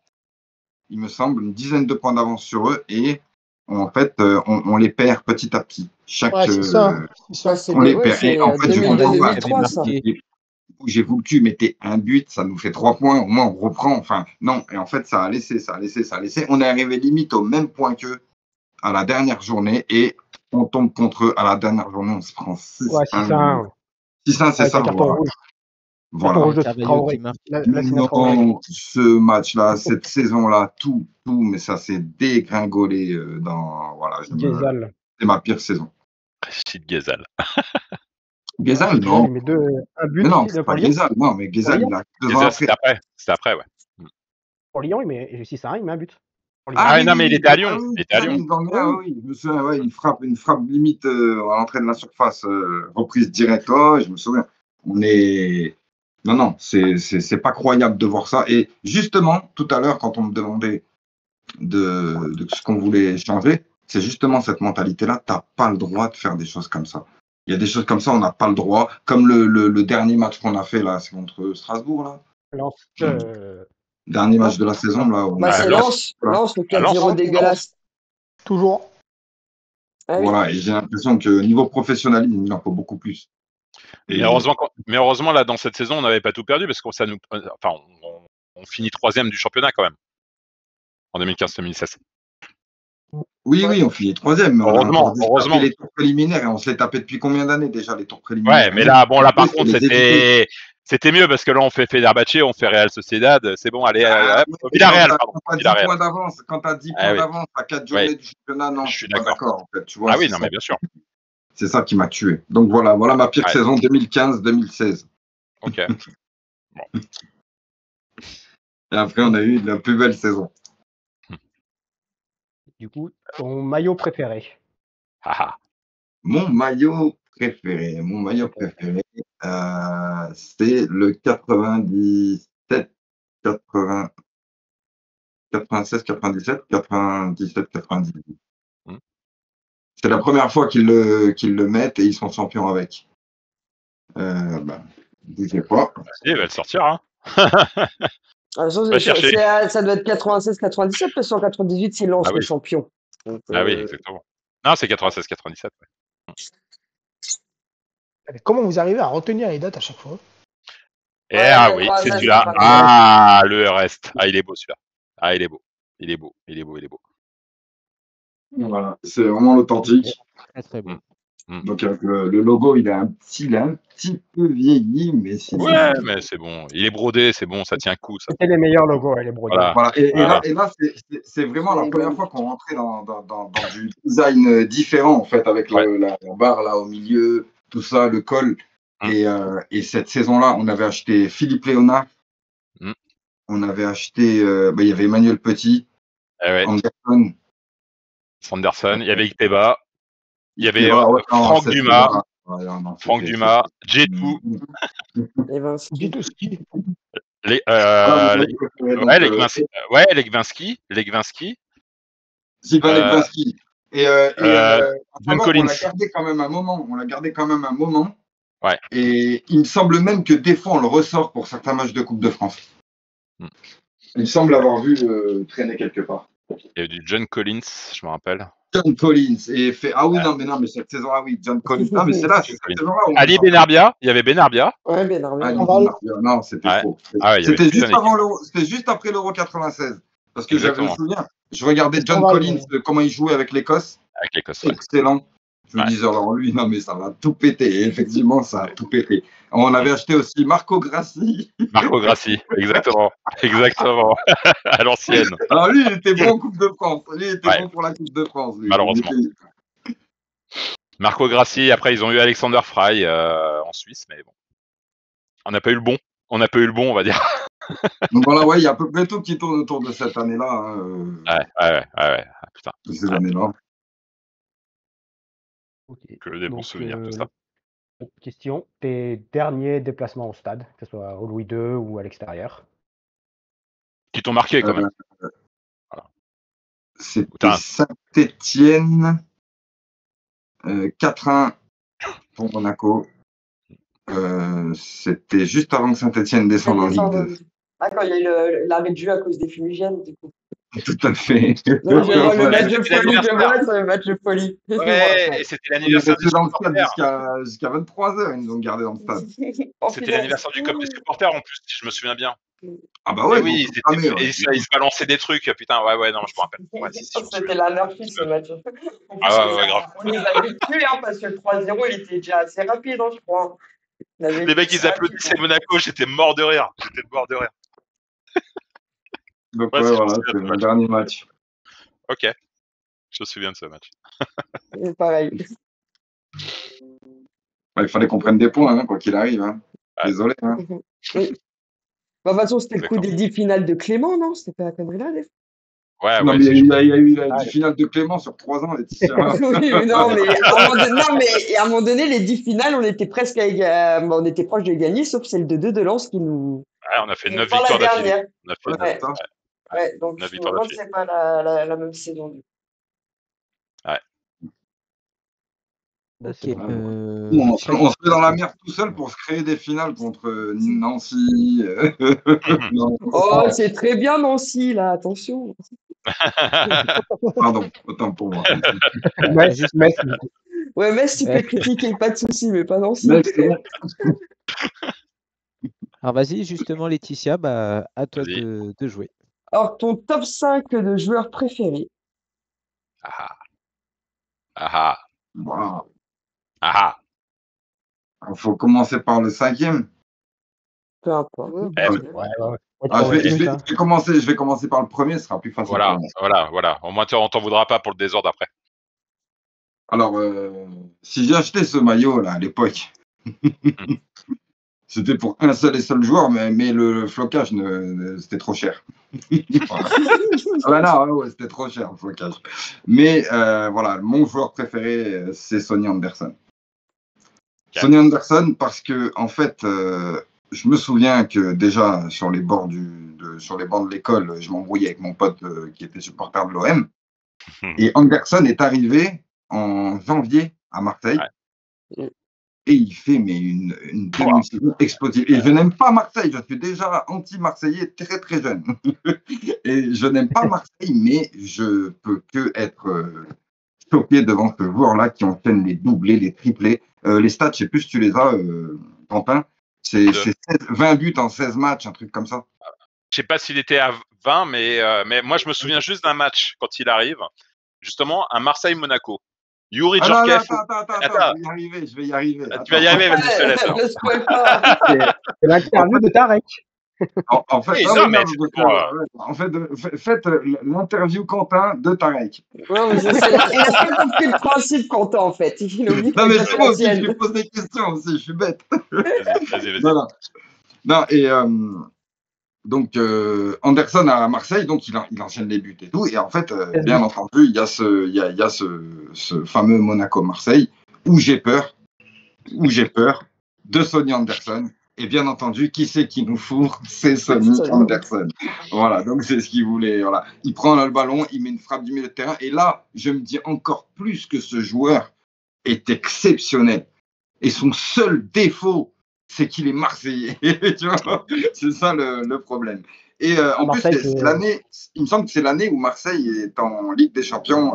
Speaker 2: il me semble, une dizaine de points d'avance sur eux, et en fait, on les perd petit à petit.
Speaker 4: Ouais, c'est ça.
Speaker 2: On les perd. Et en fait, je comprends pas.
Speaker 5: 2002-2003, ça.
Speaker 2: J'ai voulu que tu mettais un but, ça nous fait 3 points, au moins on reprend. Enfin, non, et en fait, ça a laissé. On est arrivé limite au même point qu'eux à la dernière journée, et on tombe contre eux à la dernière journée, on se prend 6-1.
Speaker 6: Ouais, 6-1.
Speaker 2: 6-1, c'est
Speaker 6: Avec
Speaker 2: ça,
Speaker 6: un carton rouge.
Speaker 2: voilà.
Speaker 6: Carton rouge de
Speaker 1: Carvalho
Speaker 6: Traoré.
Speaker 1: qui marque.
Speaker 6: Lassina Traoré.
Speaker 2: Non, ce match-là, cette saison-là, tout, mais ça s'est dégringolé voilà.
Speaker 6: Guézal.
Speaker 2: C'est ma pire saison.
Speaker 3: Rachid Ghezal.
Speaker 2: Guézal,
Speaker 6: Il
Speaker 2: non.
Speaker 6: met un but
Speaker 2: Mais non,
Speaker 6: aussi,
Speaker 2: c'est
Speaker 6: pour
Speaker 2: pas
Speaker 6: Lyon.
Speaker 2: Guézal. Non, mais Guézal,
Speaker 6: Lyon.
Speaker 2: il a 2 ans
Speaker 3: Ghezal,
Speaker 2: après.
Speaker 3: c'était après, ouais.
Speaker 6: Pour Lyon, il met 6-1, il met un but. Pour Lyon.
Speaker 3: Ah, non, mais il était à Lyon. Il était à Lyon.
Speaker 2: Oui, je me souviens, ouais, une frappe limite à l'entrée de la surface, reprise directe. Oh, je me souviens. Non, c'est pas croyable de voir ça. Et justement, tout à l'heure, quand on me demandait de ce qu'on voulait changer, c'est justement cette mentalité-là. Tu n'as pas le droit de faire des choses comme ça. Il y a des choses comme ça, on n'a pas le droit. Comme le dernier match qu'on a fait, là, c'est contre Strasbourg, là.
Speaker 6: Lens.
Speaker 2: Dernier match de la saison, là.
Speaker 5: Bah, c'est
Speaker 3: Lens.
Speaker 5: Lens, le
Speaker 3: Ah, Lens,
Speaker 5: 4-0
Speaker 3: hein.
Speaker 5: dégueulasse.
Speaker 4: Toujours.
Speaker 5: Ah oui.
Speaker 2: Voilà, et j'ai l'impression que niveau professionnalisme, il en faut beaucoup plus.
Speaker 3: Mais heureusement, là, dans cette saison, on n'avait pas tout perdu parce que on finit 3e du championnat quand même. En 2015-2016.
Speaker 2: Oui, on finit 3e. Mais
Speaker 3: Heureusement.
Speaker 2: on a fait les tours préliminaires, et on se les tapait depuis combien d'années déjà, les tours préliminaires?
Speaker 3: Ouais, mais là, par contre, c'était mieux parce que là, on fait Fenerbahçe, on fait Real Sociedad. C'est bon, allez, Villarreal, pardon.
Speaker 2: Quand tu as 10 points d'avance, à 4 journées du championnat, non,
Speaker 3: je suis
Speaker 2: pas d'accord. En fait, tu vois,
Speaker 3: ah oui, non, mais bien sûr.
Speaker 2: C'est ça qui m'a tué. Donc voilà ma pire saison 2015-2016.
Speaker 3: Ok. Bon.
Speaker 2: Et après, on a eu la plus belle saison.
Speaker 6: Du coup, ton maillot préféré?
Speaker 2: Mon maillot préféré, c'est le 97, 80, 96, 97, 97, 98. C'est la première fois qu'ils le mettent et ils sont champions avec. Bougez pas.
Speaker 3: Il va le sortir, hein.
Speaker 5: Ça doit être 96-97 parce qu'en 98, c'est Lens le champion. Donc,
Speaker 3: oui, exactement. Non, c'est 96-97. Ouais.
Speaker 4: Comment vous arrivez à retenir les dates à chaque fois?
Speaker 3: Oui, c'est celui-là. Ah, le Rest. Ah, il est beau celui-là. Ah, il est beau. Il est beau.
Speaker 2: Voilà, c'est vraiment l'authentique.
Speaker 1: Très très beau.
Speaker 2: Donc le logo, il a un petit peu vieilli, mais sinon.
Speaker 3: Ouais, mais c'est bon. Il est brodé, c'est bon, ça tient le coup. Ça.
Speaker 6: C'était les meilleurs logos, les brodés.
Speaker 2: Voilà. Et là, c'est vraiment la première fois qu'on rentrait dans du design différent, en fait, avec la barre là au milieu, tout ça, le col. Et cette saison-là, on avait acheté Philippe Léonard. On avait acheté, il y avait Emmanuel Petit,
Speaker 3: Anderson, il y avait Ikteba, il y avait Franck Dumas, Jetou, Legwinski.
Speaker 2: Sylvain Legwinski. Et
Speaker 3: John Collins.
Speaker 2: On l'a gardé quand même un moment.
Speaker 3: Ouais.
Speaker 2: Et il me semble même que des fois, on le ressort pour certains matchs de Coupe de France. Il me semble avoir vu traîner quelque part.
Speaker 3: Il y a eu du John Collins, je me rappelle.
Speaker 2: John Collins. Et fait... Ah oui, non, mais cette saison-là, oui, John Collins. Non, mais c'est cette saison-là.
Speaker 3: Ali Benarbia, il y avait Benarbia.
Speaker 5: Ouais, Benarbia.
Speaker 2: Non, c'était faux. C'était juste après l'Euro 96. Parce que je me souviens, je regardais John Collins, comment il jouait avec l'Écosse.
Speaker 3: Avec l'Écosse,
Speaker 2: excellent. Je me disais, alors lui, non, mais ça va tout péter. Et effectivement, ça a tout pété. On avait acheté aussi Marco Grassi.
Speaker 3: Marco Grassi, exactement. Exactement. À l'ancienne.
Speaker 2: Alors lui, il était bon en Coupe de France. Lui, il était
Speaker 3: Ouais.
Speaker 2: bon pour la Coupe de France. Lui.
Speaker 3: Malheureusement. Marco Grassi, après ils ont eu Alexander Fry en Suisse, mais bon. On n'a pas eu le bon. On n'a pas eu le bon, on va dire.
Speaker 2: Donc voilà, ouais, il y a à peu près tout qui tourne autour de cette année-là.
Speaker 3: Ouais. Putain,
Speaker 2: De ces années-là.
Speaker 6: Ok.
Speaker 3: que des bons
Speaker 6: Donc,
Speaker 3: souvenirs, tout ça.
Speaker 6: autre question. Tes derniers déplacements au stade, que ce soit au Louis II ou à l'extérieur.
Speaker 3: Qui t'ont marqué quand même.
Speaker 2: C'était
Speaker 3: Putain.
Speaker 2: Saint-Étienne 4-1 pour Monaco. C'était juste avant que Saint-Étienne descende en Ligue 2.
Speaker 5: Ah, quand il y a eu l'arrêt de jeu à cause des fumigènes, du coup.
Speaker 2: Tout à fait.
Speaker 5: Non, je vois le
Speaker 2: Ouais.
Speaker 5: match de
Speaker 3: C'était
Speaker 5: folie, je
Speaker 3: l'anniversaire.
Speaker 5: vois sur le match de folie.
Speaker 3: Ouais, et c'était
Speaker 2: Ils
Speaker 3: l'anniversaire
Speaker 2: étaient
Speaker 3: du
Speaker 2: dans le stade
Speaker 3: supporter.
Speaker 2: jusqu'à 23h, ils nous ont gardés dans le stade.
Speaker 5: Oh,
Speaker 3: C'était
Speaker 5: putain.
Speaker 3: l'anniversaire du COP des supporters en plus, si je me souviens bien.
Speaker 2: Ah bah
Speaker 3: Et
Speaker 2: ouais,
Speaker 3: oui,
Speaker 2: ils ont cramé, ouais.
Speaker 3: ils se balançaient des trucs, putain, ouais, non, je me rappelle. Ouais, si, je me
Speaker 5: C'était
Speaker 3: souviens.
Speaker 5: l'anarchie ce match.
Speaker 3: Ah ouais, grave.
Speaker 5: On les avait tués parce que le 3-0 il était déjà assez rapide, je crois.
Speaker 3: Les mecs, ils applaudissaient Monaco, j'étais mort de rire.
Speaker 2: Donc
Speaker 3: Ouais,
Speaker 2: ouais,
Speaker 3: si, je me
Speaker 2: voilà,
Speaker 3: souviens
Speaker 2: c'est
Speaker 3: de ce
Speaker 2: le
Speaker 3: match.
Speaker 2: dernier match.
Speaker 3: Ok, je me souviens de ce match.
Speaker 5: Pareil.
Speaker 2: Ouais, il fallait qu'on prenne des points, hein, quoi qu'il arrive. Hein.
Speaker 3: Ouais.
Speaker 2: Désolé. Hein.
Speaker 5: Oui. Bah, de toute façon, c'était le coup
Speaker 3: Exactement.
Speaker 5: des 10 finales de Clément, non? C'était pas la connerie là, des fois.
Speaker 2: Non,
Speaker 3: Ouais,
Speaker 2: mais
Speaker 3: c'est
Speaker 2: il y a eu la 10 finales de Clément sur 3 ans, Laetitia.
Speaker 5: Oui, mais non, mais à un moment donné, les 10 finales, on était presque on était proche de gagner, sauf celle de 2 de Lens qui nous.
Speaker 3: Ouais, on a fait 9
Speaker 5: Pas la
Speaker 3: victoires d'affilée.
Speaker 5: dernière.
Speaker 3: On a fait
Speaker 2: Ouais, c'est ça.
Speaker 5: Ouais, donc
Speaker 3: 9
Speaker 5: je me
Speaker 3: victoires
Speaker 5: demande si
Speaker 3: d'affilée.
Speaker 5: c'est pas la même saison.
Speaker 6: Là,
Speaker 1: Ok.
Speaker 6: c'est vrai.
Speaker 2: On se met dans la merde tout seul pour se créer des finales contre Nancy. Non.
Speaker 5: Oh, c'est très bien, Nancy, là, attention.
Speaker 2: Pardon, autant pour moi.
Speaker 1: Juste-
Speaker 6: Metz,
Speaker 5: Ouais, Metz, tu peux critiquer, pas de souci, mais pas Nancy.
Speaker 2: Mais c'est bon.
Speaker 1: Alors vas-y, justement, Laetitia, bah, à toi
Speaker 3: Vas-y.
Speaker 1: de jouer.
Speaker 5: Alors, ton top 5 de joueurs préférés.
Speaker 2: Wow.
Speaker 3: Ah.
Speaker 2: Il faut commencer par le 5e.
Speaker 5: Peu importe.
Speaker 3: Eh,
Speaker 6: ouais.
Speaker 2: Ah,
Speaker 6: Ouais,
Speaker 2: je vais commencer par le premier, ce sera plus facile.
Speaker 3: Voilà,
Speaker 2: pour moi.
Speaker 3: voilà. Au moins, on t'en voudra pas pour le désordre après.
Speaker 2: Alors, si j'ai acheté ce maillot là à l'époque, c'était pour un seul et seul joueur, mais le flocage, c'était trop cher. Voilà. Ah bah non, ouais, c'était trop cher le flocage. Mais voilà, mon joueur préféré, c'est Sonny Anderson.
Speaker 3: Okay.
Speaker 2: Sonny Anderson, parce que en fait, je me souviens que déjà sur les bancs de l'école, je m'embrouillais avec mon pote qui était supporter de l'OM. Et Anderson est arrivé en janvier à Marseille.
Speaker 5: Ouais.
Speaker 2: Et il fait une demi-saison explosive. Et je n'aime pas Marseille, je suis déjà anti-marseillais très très jeune. Et je n'aime pas Marseille, mais je peux que être choqué devant ce joueur-là qui enchaîne les doublés, les triplés. Les stats, je ne sais plus si tu les as, Quentin. C'est 20 buts en 16 matchs, un truc comme ça.
Speaker 3: Je ne sais pas s'il était à 20, mais moi je me souviens juste d'un match quand il arrive. Justement, un Marseille-Monaco. Yuri Djorkaeff.
Speaker 2: Attends, je vais y arriver.
Speaker 3: Tu vas y arriver, vas-y, je te laisse.
Speaker 5: Ne spoil pas.
Speaker 6: C'est l'interview de Tarek.
Speaker 2: En fait, faites l'interview Quentin de Tarek.
Speaker 5: Ouais, mais il a pas compris le principe, Quentin, en fait. Il oublie
Speaker 2: Non, mais
Speaker 5: que
Speaker 2: c'est moi aussi, je lui pose des questions aussi, je suis bête.
Speaker 3: Vas-y.
Speaker 2: Voilà. Non, et donc, Anderson à Marseille, donc il enchaîne les buts et tout. Et en fait, bien entendu, il y a ce fameux Monaco-Marseille où j'ai peur de Sonny Anderson. Et bien entendu, qui c'est qui nous fourre? C'est Sonny Anderson. Voilà, donc c'est ce qu'il voulait. Voilà. Il prend le ballon, il met une frappe du milieu de terrain. Et là, je me dis encore plus que ce joueur est exceptionnel. Et son seul défaut, c'est qu'il est Marseillais. Tu vois, c'est ça le problème. Et en plus, c'est l'année, il me semble que c'est l'année où Marseille est en Ligue des Champions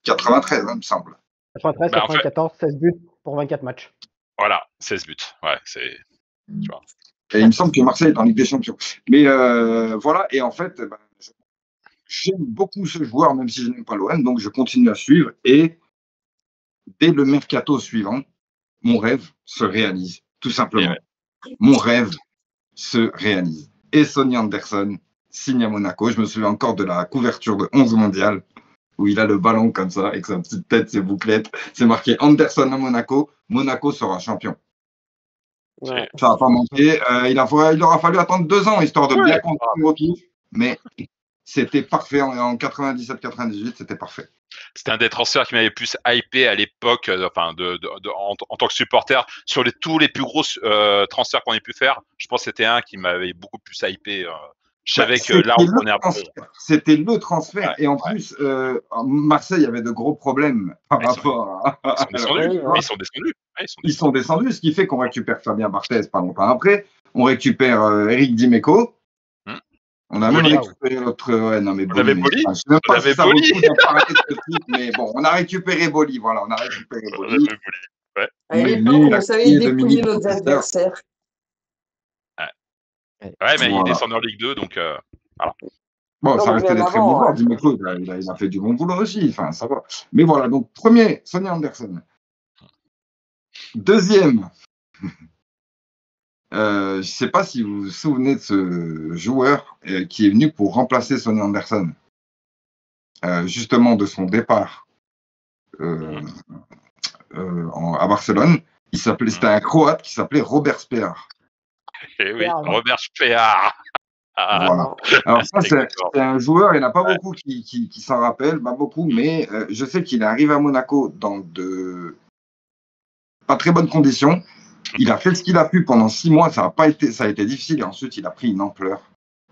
Speaker 2: 93, il me semble.
Speaker 6: 93, 94, 16 buts pour 24 matchs.
Speaker 3: Voilà, 16 buts. Ouais, c'est. Tu vois.
Speaker 2: Et il me semble que Marseille est en Ligue des Champions. Mais voilà, et en fait, j'aime beaucoup ce joueur, même si je n'aime pas l'OM, donc je continue à suivre. Et dès le mercato suivant, mon rêve se réalise, tout simplement.
Speaker 3: Ouais.
Speaker 2: Mon rêve se réalise. Et Sonny Anderson signe à Monaco. Je me souviens encore de la couverture de 11 mondial, où il a le ballon comme ça, avec sa petite tête, ses bouclettes. C'est marqué Anderson à Monaco. Monaco sera champion.
Speaker 5: Ouais.
Speaker 2: Ça n'a pas manqué. Il aura fallu attendre 2 ans, histoire de bien compter le retour. Mais c'était parfait. En 97-98, c'était parfait.
Speaker 3: C'était un des transferts qui m'avait plus hypé à l'époque, en tant que supporter, sur tous les plus gros transferts qu'on ait pu faire. Je pense que c'était un qui m'avait beaucoup plus hypé. Je savais que là, on prenait un bon.
Speaker 2: C'était le transfert. Ouais, et en plus, Marseille avait de gros problèmes par rapport à.
Speaker 3: Ils sont descendus.
Speaker 2: Ils sont descendus, ce qui fait qu'on récupère Fabien Barthez pas longtemps après. On récupère Eric Dimeco. On a même récupéré l'autre. Ouais, non, mais
Speaker 3: on avait Boli.
Speaker 2: Je sais même pas si ça vaut le coup d'en parler de ce type, mais bon, on a récupéré Boli. Voilà, on a récupéré Boli.
Speaker 3: Ouais.
Speaker 5: À l'époque, on savait dépouiller nos adversaires.
Speaker 3: Ouais, mais il descend en Ligue 2, donc voilà.
Speaker 2: Bon, ça restait des très bons joueurs. Dimeco, il a fait du bon boulot aussi. Enfin, ça va. Mais voilà, donc premier, Sonny Anderson. Deuxième. Je ne sais pas si vous vous souvenez de ce joueur qui est venu pour remplacer Sonny Anderson, justement de son départ à Barcelone. C'était un Croate qui s'appelait Robert Spear.
Speaker 3: Eh oui, Robert Spear.
Speaker 2: Voilà. Alors ça, c'est un joueur, il n'y en a pas beaucoup qui s'en rappellent, pas beaucoup, mais je sais qu'il est arrivé à Monaco dans de pas très bonnes conditions. Il a fait ce qu'il a pu pendant 6 mois, ça a été difficile, et ensuite il a pris une ampleur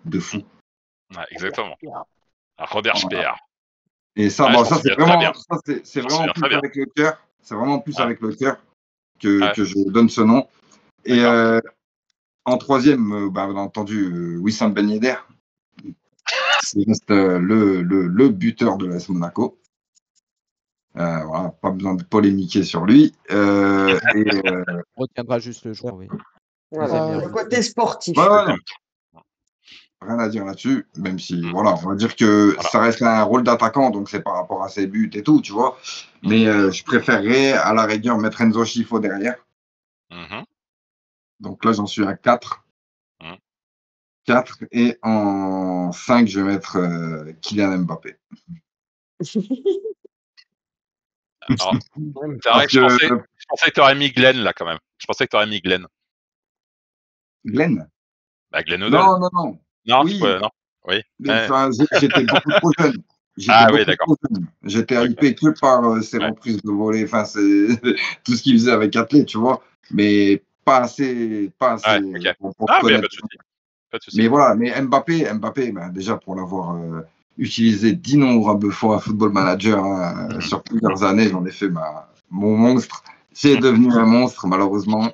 Speaker 2: de fou.
Speaker 3: Ouais, exactement. Robert Spear.
Speaker 2: Et ça, c'est vraiment plus avec le cœur. C'est vraiment plus avec le cœur que je donne ce nom. Et en troisième, bien entendu, Wissam Ben Yedder. C'est le buteur de l'AS Monaco. Voilà, pas besoin de polémiquer sur lui.
Speaker 1: On retiendra juste le joueur, oui.
Speaker 5: Voilà, le côté sportif.
Speaker 2: Rien à dire là-dessus, même si, voilà, on va dire que ça reste un rôle d'attaquant, donc c'est par rapport à ses buts et tout, tu vois. Mais je préférerais, à la rigueur, mettre Enzo Scifo derrière. Donc là, j'en suis à 4. 4. Et en 5, je vais mettre Kylian Mbappé.
Speaker 3: Alors, c'est vrai que je pensais que tu aurais mis Glenn, là, quand même. Je pensais que tu aurais mis Glenn.
Speaker 2: Glenn
Speaker 3: Glenn O'Dell.
Speaker 2: Non.
Speaker 3: Non,
Speaker 2: oui.
Speaker 3: Non. Oui.
Speaker 2: J'étais beaucoup trop jeune. J'étais hypé que par ses reprises de volée, enfin, c'est tout ce qu'il faisait avec Athlé, tu vois. Mais pas assez pour connaître.
Speaker 3: Pas de souci.
Speaker 2: Mais voilà, mais Mbappé, ben, déjà pour l'avoir utilisé d'innombrables fois à Football Manager sur plusieurs années, j'en ai fait mon monstre. C'est devenu un monstre, malheureusement.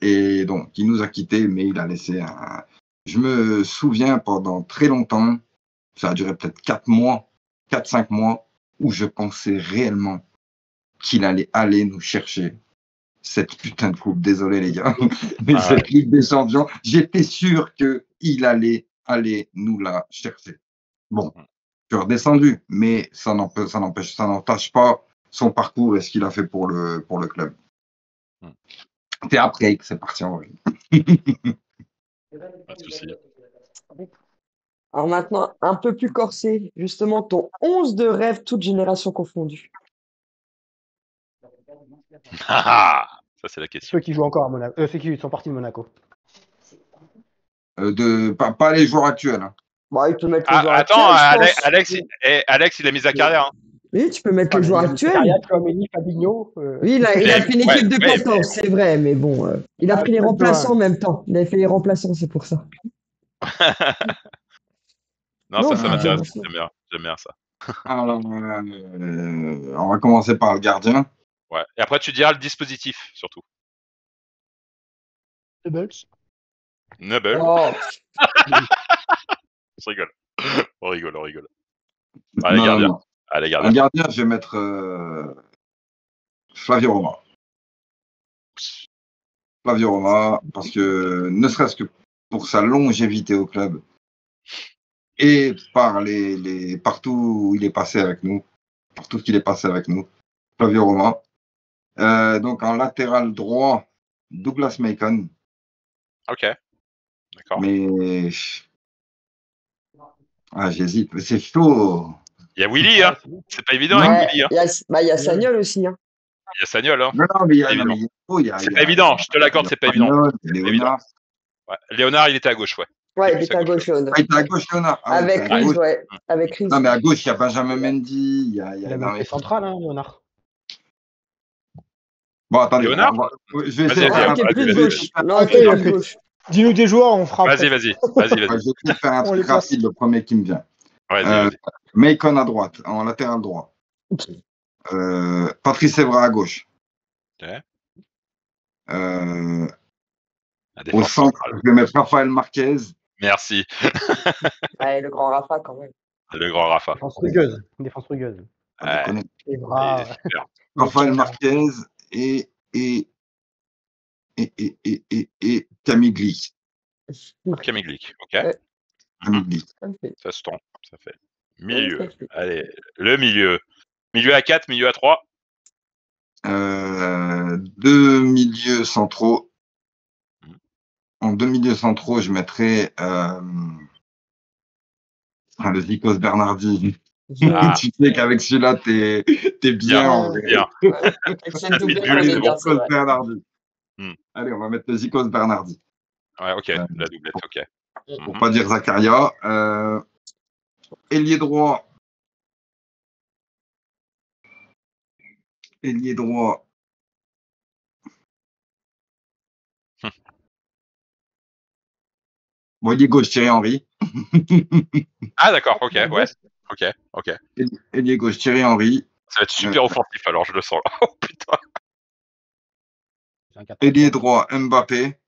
Speaker 2: Et donc, il nous a quittés, mais il a laissé un. Je me souviens pendant très longtemps, ça a duré peut-être 4-5 mois, où je pensais réellement qu'il allait aller nous chercher cette putain de coupe. Désolé les gars, mais cette Ligue des Champions, j'étais sûr qu'il allait aller nous la chercher. Bon, je suis redescendu, mais ça n'entache pas son parcours et ce qu'il a fait pour le club. C'est après que c'est parti en vrai.
Speaker 3: Pas de souci.
Speaker 5: Alors maintenant, un peu plus corsé, justement, ton 11 de rêve, toute génération confondue.
Speaker 3: Ça, c'est la question.
Speaker 6: Ceux qui jouent encore à Monaco. Ceux qui sont partis de Monaco.
Speaker 2: Pas les joueurs actuels. Hein.
Speaker 5: Bah, il peut mettre les joueurs
Speaker 3: actuels. Alex, il a mis sa carrière. Hein.
Speaker 5: Oui, tu peux mettre les joueurs actuels.
Speaker 6: Fabinho.
Speaker 5: Oui, il a fait une équipe de 14, c'est vrai, mais bon, il a pris les remplaçants en même temps. Il avait fait les remplaçants, c'est pour ça.
Speaker 3: Non, ça m'intéresse. J'aime bien ça.
Speaker 2: Alors, on va commencer par le gardien.
Speaker 3: Ouais. Et après, tu diras le dispositif, surtout.
Speaker 6: Nubbles.
Speaker 5: Oh.
Speaker 3: Je rigole. On rigole. Allez, gardien.
Speaker 2: Non. Un gardien, je vais mettre Flavio Roma. Flavio Roma, parce que ne serait-ce que pour sa longévité au club et par partout où il est passé avec nous, par tout ce qu'il est passé avec nous, Flavio Roma, Donc en latéral droit, Douglas Macon.
Speaker 3: Ok. D'accord.
Speaker 2: Mais j'hésite. C'est chaud.
Speaker 3: Il y a Willy, hein. C'est pas évident
Speaker 2: Non.
Speaker 3: avec Willy, hein.
Speaker 5: Il y a Sagnol aussi. Hein.
Speaker 3: Il y a Sagnol, hein.
Speaker 2: Non, mais il y a,
Speaker 3: Évidemment.
Speaker 2: c'est
Speaker 3: pas évident, je te l'accorde, c'est pas évident.
Speaker 2: Léonard.
Speaker 3: Ouais. Léonard, il était à gauche, ouais.
Speaker 5: Ouais, il était à gauche, Léonard.
Speaker 2: Il était à gauche, Léonard.
Speaker 5: Avec Riz, ouais. Avec Riz.
Speaker 2: Non, mais à gauche, il y a Benjamin Mendy. Il y a
Speaker 6: Il avait été central, hein, Léonard.
Speaker 2: Bon, attendez.
Speaker 3: Léonard,
Speaker 2: je vais essayer de faire un
Speaker 5: plus de gauche. Non,
Speaker 4: Ok,
Speaker 5: plus de gauche.
Speaker 4: Dis-nous des joueurs, on fera.
Speaker 3: Vas-y.
Speaker 2: Je vais essayer de faire un truc rapide, le premier qui me vient.
Speaker 3: Vas-y.
Speaker 2: Macon à droite, en latéral droit. Patrice Evra à gauche.
Speaker 3: Ouais.
Speaker 2: Au centre, je vais mettre Rafael Marquez.
Speaker 3: Merci.
Speaker 5: Ouais, le grand Rafa quand même.
Speaker 3: Le grand Rafa.
Speaker 6: Défense rugueuse.
Speaker 3: Ouais.
Speaker 6: Evra.
Speaker 2: Rafael Marquez et Camille Glick.
Speaker 3: Camille Glick, ok.
Speaker 2: Camille Glick.
Speaker 3: Ça se tombe, ça fait. Milieu. Allez, le milieu. Milieu à 4, milieu à 3.
Speaker 2: 2 milieux centraux. En 2 milieux centraux, je mettrais le Zikos Bernardi. Tu sais qu'avec celui-là, t'es bien.
Speaker 3: Bien.
Speaker 2: Zikos Bernardi. Allez, on va mettre le Zikos Bernardi.
Speaker 3: Ouais, ok, la doublette, ok.
Speaker 2: Pour pas dire Zakaria. Ailier droit. Bon, ailier gauche, Thierry Henry.
Speaker 3: Ah, d'accord, ok, ouais. Ok.
Speaker 2: Ailier gauche, Thierry Henry.
Speaker 3: Ça va être super offensif, alors je le sens là. Oh putain.
Speaker 2: Ailier droit, Mbappé.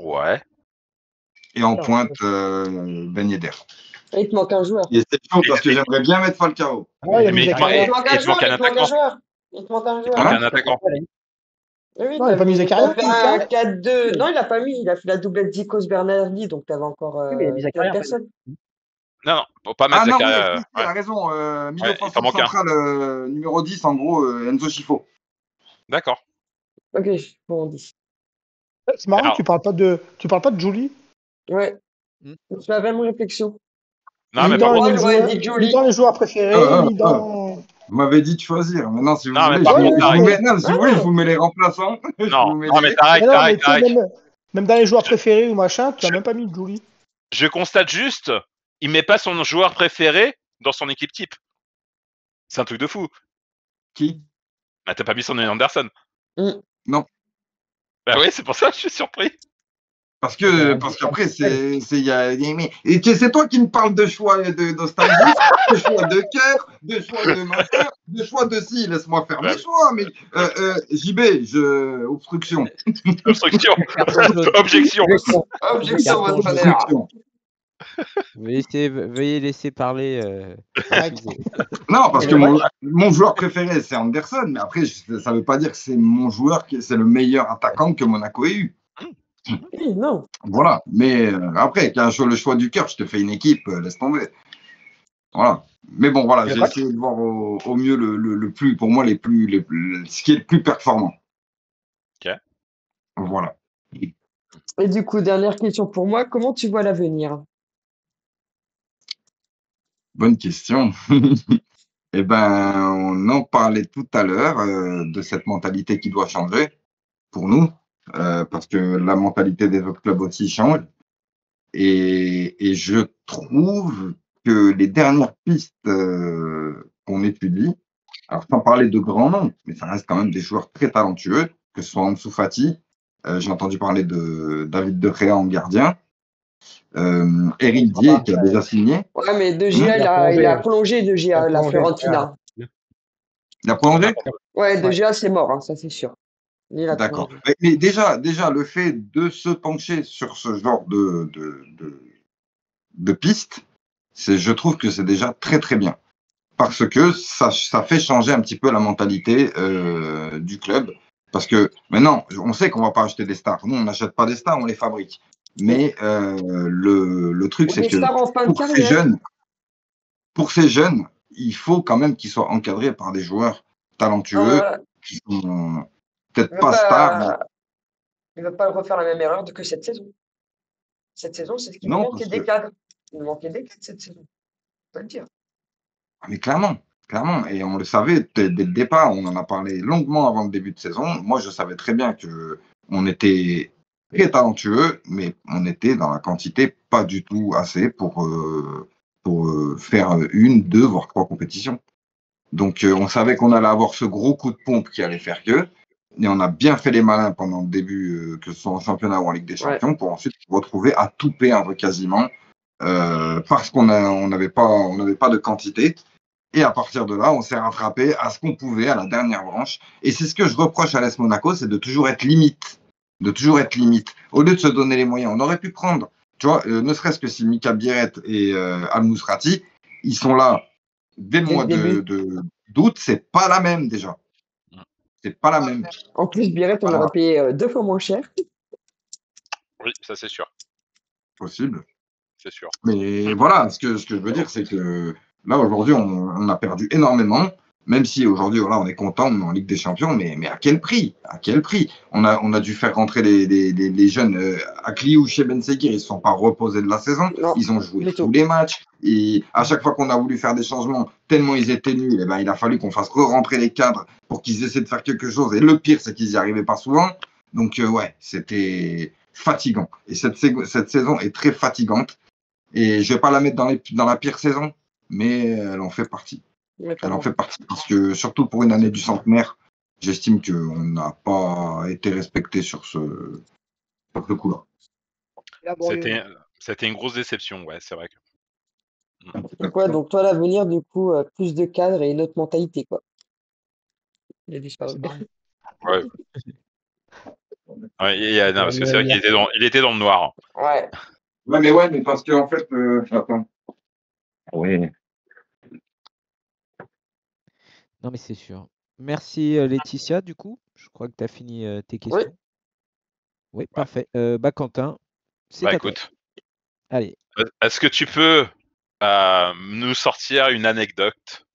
Speaker 3: Ouais.
Speaker 2: Et en pointe, Ben Yedder.
Speaker 5: Il te manque un joueur.
Speaker 2: Et c'est chaud parce que j'aimerais bien mettre Falcao.
Speaker 4: Ouais,
Speaker 3: Mais il te manque un attaquant.
Speaker 5: Il te manque un
Speaker 3: Il te manque un attaquant.
Speaker 5: Oui,
Speaker 4: non, il n'a pas mis Zakaria.
Speaker 5: Il a fait un 4-2. Non, il n'a pas mis. Il a fait la doublette Zikos Bernardi, donc tu avais encore personne.
Speaker 3: Non, faut pas mettre Zakaria.
Speaker 2: Il a raison. Milieu offensif
Speaker 3: manque
Speaker 2: central, numéro 10, en gros, Enzo Schifo.
Speaker 3: D'accord.
Speaker 5: Ok, bon, on dit.
Speaker 4: C'est marrant, tu parles pas de Julie.
Speaker 5: Ouais. C'est la même réflexion.
Speaker 3: Non, mais
Speaker 4: ni dans les joueurs préférés, ni dans.
Speaker 2: Vous m'avez dit de choisir. Maintenant, si vous voulez, je vous mets les remplaçants.
Speaker 3: Non, mais Tarek.
Speaker 4: Même dans les joueurs préférés ou machin, tu n'as même pas mis de Julie.
Speaker 3: Je constate juste, il met pas son joueur préféré dans son équipe type. C'est un truc de fou.
Speaker 2: Qui?
Speaker 3: Bah, t'as pas mis son Anderson.
Speaker 2: Non.
Speaker 3: Bah oui, c'est pour ça que je suis surpris.
Speaker 2: Parce qu'après, c'est toi qui me parles de choix de nostalgie, de choix de cœur, de choix de machin, de choix de si, laisse-moi faire mes choix, mais JB, obstruction.
Speaker 3: Objection,
Speaker 5: votre
Speaker 1: Veuillez laisser parler.
Speaker 2: Non, parce que mon joueur préféré, c'est Anderson, mais après, ça ne veut pas dire que c'est mon joueur, c'est le meilleur attaquant que Monaco ait eu.
Speaker 5: Non.
Speaker 2: Voilà, mais après, quand le choix du cœur, je te fais une équipe, laisse tomber. Voilà. Mais bon, voilà, j'ai essayé de voir au mieux le plus, pour moi, ce qui est le plus performant.
Speaker 3: Ok.
Speaker 2: Voilà.
Speaker 5: Et du coup, dernière question pour moi, comment tu vois l'avenir?
Speaker 2: Bonne question. Eh ben, on en parlait tout à l'heure de cette mentalité qui doit changer pour nous. Parce que la mentalité des autres clubs aussi change. Et je trouve que les dernières pistes qu'on étudie, alors sans parler de grands noms, mais ça reste quand même des joueurs très talentueux, que ce soit Ansu Fati, j'ai entendu parler de David De Gea en gardien, Eric Dier qui a déjà signé.
Speaker 5: Ouais, mais De Gea, il a prolongé De Gea, la Fiorentina.
Speaker 2: Il a prolongé?
Speaker 5: Ouais, De Gea, c'est mort, hein, ça c'est sûr.
Speaker 2: D'accord. Mais déjà, le fait de se pencher sur ce genre de piste, je trouve que c'est déjà très très bien. Parce que ça fait changer un petit peu la mentalité du club. Parce que maintenant, on sait qu'on ne va pas acheter des stars. Nous, on n'achète pas des stars, on les fabrique. Mais le truc, c'est que pour ces jeunes, il faut quand même qu'ils soient encadrés par des joueurs talentueux qui sont peut-être
Speaker 5: Il ne
Speaker 2: pas stars, mais
Speaker 5: va pas refaire la même erreur que cette saison. Cette saison, c'est ce qu'il nous
Speaker 2: non,
Speaker 5: manquait
Speaker 2: parce
Speaker 5: des
Speaker 2: que
Speaker 5: cadres. Il nous manquait des cadres cette saison. On peut le dire.
Speaker 2: mais clairement, clairement, et on le savait dès le départ, on en a parlé longuement avant le début de saison. Moi, je savais très bien que on était très talentueux, mais on était dans la quantité pas du tout assez pour faire une, deux, voire trois compétitions. Donc, on savait qu'on allait avoir ce gros coup de pompe qui allait faire que, et on a bien fait les malins pendant le début, que ce soit en championnat ou en Ligue des
Speaker 5: Ouais.
Speaker 2: Champions, pour ensuite se retrouver à tout perdre quasiment, parce qu'on n'avait pas de quantité. Et à partir de là, on s'est rattrapé à ce qu'on pouvait à la dernière branche. Et c'est ce que je reproche à l'AS Monaco, c'est de toujours être limite. De toujours être limite. Au lieu de se donner les moyens, on aurait pu prendre, tu vois, ne serait-ce que si Mika Biret et Al-Mousrati, ils sont là dès le
Speaker 5: Dès le
Speaker 2: mois
Speaker 5: début.
Speaker 2: d'août, c'est pas la même déjà. C'est pas la même.
Speaker 5: En plus, Biret, on
Speaker 2: Voilà.
Speaker 5: aurait payé 2 fois moins cher.
Speaker 3: Oui, ça c'est sûr.
Speaker 2: Possible.
Speaker 3: C'est sûr.
Speaker 2: Mais voilà, ce que je veux dire, c'est que là, aujourd'hui, on a perdu énormément, même si aujourd'hui, voilà, on est content, on est en Ligue des Champions, mais à quel prix? À quel prix? On a dû faire rentrer les jeunes. Akli ou chez Ben Seguir, ils ne se sont pas reposés de la saison,
Speaker 5: Non,
Speaker 2: ils ont joué
Speaker 5: du
Speaker 2: tous
Speaker 5: tout.
Speaker 2: les matchs, et à chaque fois qu'on a voulu faire des changements, tellement ils étaient nuls, eh ben, il a fallu qu'on fasse re-rentrer les cadres pour qu'ils essaient de faire quelque chose, et le pire, c'est qu'ils n'y arrivaient pas souvent. Donc, ouais, c'était fatigant. Et cette saison est très fatigante. Et je ne vais pas la mettre dans la pire saison, mais elle en fait partie.
Speaker 5: Mais
Speaker 2: Elle en
Speaker 5: comment
Speaker 2: fait partie parce que, surtout pour une année du centenaire, j'estime qu'on n'a pas été respecté sur ce coup-là.
Speaker 4: La banlieue.
Speaker 3: C'était une grosse déception, ouais, c'est vrai.
Speaker 5: Donc, ouais, donc toi, l'avenir, du coup, plus de cadres et une autre mentalité, quoi. Il a disparu.
Speaker 3: Ouais. Ouais, non, parce que c'est vrai qu'il était dans le noir.
Speaker 5: Ouais.
Speaker 2: Ouais, mais parce qu'en fait, attends. Oui.
Speaker 1: Non, mais c'est sûr. Merci Laetitia, du coup. Je crois que tu as fini tes
Speaker 5: Oui.
Speaker 1: questions. Oui, parfait. Quentin, c'est
Speaker 3: Bah
Speaker 1: à toi.
Speaker 3: écoute,
Speaker 1: Allez.
Speaker 3: est-ce que tu peux nous sortir une anecdote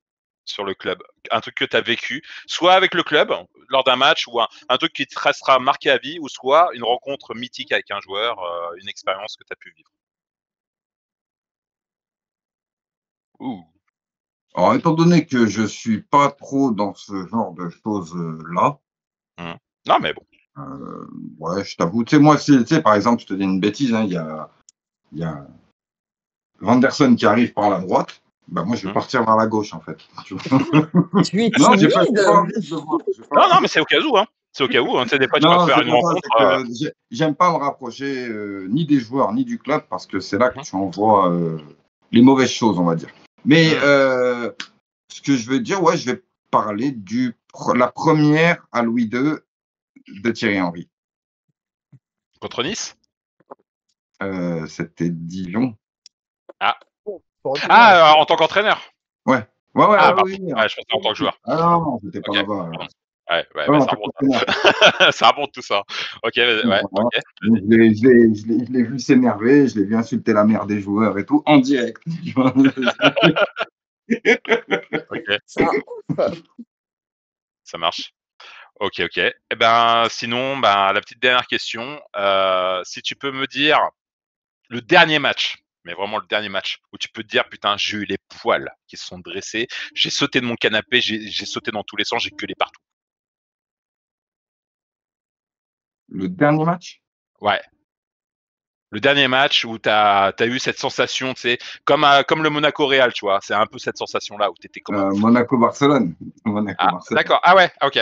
Speaker 3: sur le club? Un truc que tu as vécu, soit avec le club, lors d'un match, ou un truc qui te restera marqué à vie, ou soit une rencontre mythique avec un joueur, une expérience que tu as pu vivre. Ouh.
Speaker 2: Alors, étant donné que je suis pas trop dans ce genre de choses-là,
Speaker 3: Non, mais bon.
Speaker 2: ouais, je t'avoue, tu sais, moi, tu sais, par exemple, je te dis une bêtise, hein, il y a Vanderson qui arrive par la droite, bah moi je vais partir vers la gauche en fait.
Speaker 5: Tu es
Speaker 2: Non, j'ai pas
Speaker 5: timide.
Speaker 2: envie de le voir.
Speaker 3: Non, mais c'est au cas où, hein. C'est au cas où, hein. Tu sais, des fois, tu vas
Speaker 2: Non,
Speaker 3: faire
Speaker 2: c'est
Speaker 3: une
Speaker 2: pas ça,
Speaker 3: rencontre.
Speaker 2: c'est que j'aime pas me rapprocher ni des joueurs ni du club parce que c'est là que tu envoies les mauvaises choses, on va dire. Mais ce que je veux dire, ouais, je vais parler la première à Louis II de Thierry Henry.
Speaker 3: Contre Nice?
Speaker 2: C'était Dijon.
Speaker 3: En tant qu'entraîneur?
Speaker 2: Ouais.
Speaker 3: Pardon.
Speaker 2: Oui.
Speaker 3: Ouais, je pensais en tant que joueur.
Speaker 2: Ah non, j'étais pas là-bas.
Speaker 3: Ouais,
Speaker 2: Non,
Speaker 3: ça remonte. Ça remonte tout ça. Ok, ouais,
Speaker 2: voilà.
Speaker 3: ok.
Speaker 2: Je l'ai vu s'énerver, je l'ai vu insulter la mère des joueurs et tout, en direct.
Speaker 3: Ok,
Speaker 5: Ça,
Speaker 3: ça marche. Ok. Eh ben, sinon, la petite dernière question. Si tu peux me dire le dernier match, mais vraiment le dernier match, où tu peux te dire, putain, j'ai eu les poils qui se sont dressés, j'ai sauté de mon canapé, j'ai sauté dans tous les sens, j'ai gueulé partout.
Speaker 2: Le dernier match?
Speaker 3: Ouais. Le dernier match où t'as eu cette sensation, tu sais, comme le Monaco Real, tu vois, c'est un peu cette sensation-là où t'étais comme un fou.
Speaker 2: Monaco-Barcelone.
Speaker 3: D'accord. Ah ouais, ok.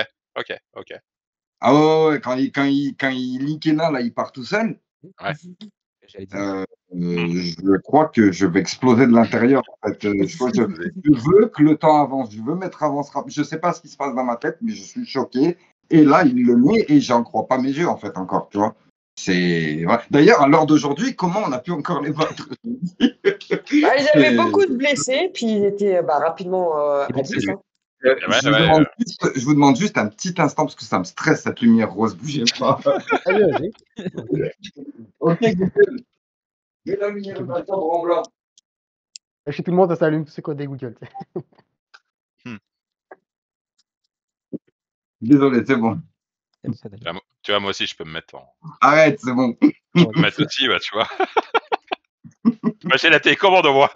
Speaker 2: Ah ouais, quand Likena, là, il part tout seul,
Speaker 3: Ouais.
Speaker 2: je crois que je vais exploser de l'intérieur. En fait. Je veux que le temps avance, je veux mettre avance rapide. Je sais pas ce qui se passe dans ma tête, mais je suis choqué. Et là, il le met et j'en crois pas mes yeux, en fait, encore, tu vois. Ouais. D'ailleurs, à l'heure d'aujourd'hui, comment on a pu encore les battre?
Speaker 5: ils avaient beaucoup de blessés, puis ils étaient rapidement à 10. Hein.
Speaker 2: Je vous demande juste un petit instant parce que ça me stresse cette lumière rose. Bougez pas.
Speaker 6: Vas-y.
Speaker 2: Ok, Google. Mets la lumière de la chambre en blanc.
Speaker 6: Chez tout le monde, ça s'allume tous ces codes des Google.
Speaker 2: Désolé, c'est bon.
Speaker 3: Tu vois, moi aussi, je peux me mettre
Speaker 2: Arrête, c'est bon.
Speaker 3: Je peux me mettre aussi, tu vois. Moi, j'ai la télécommande, moi.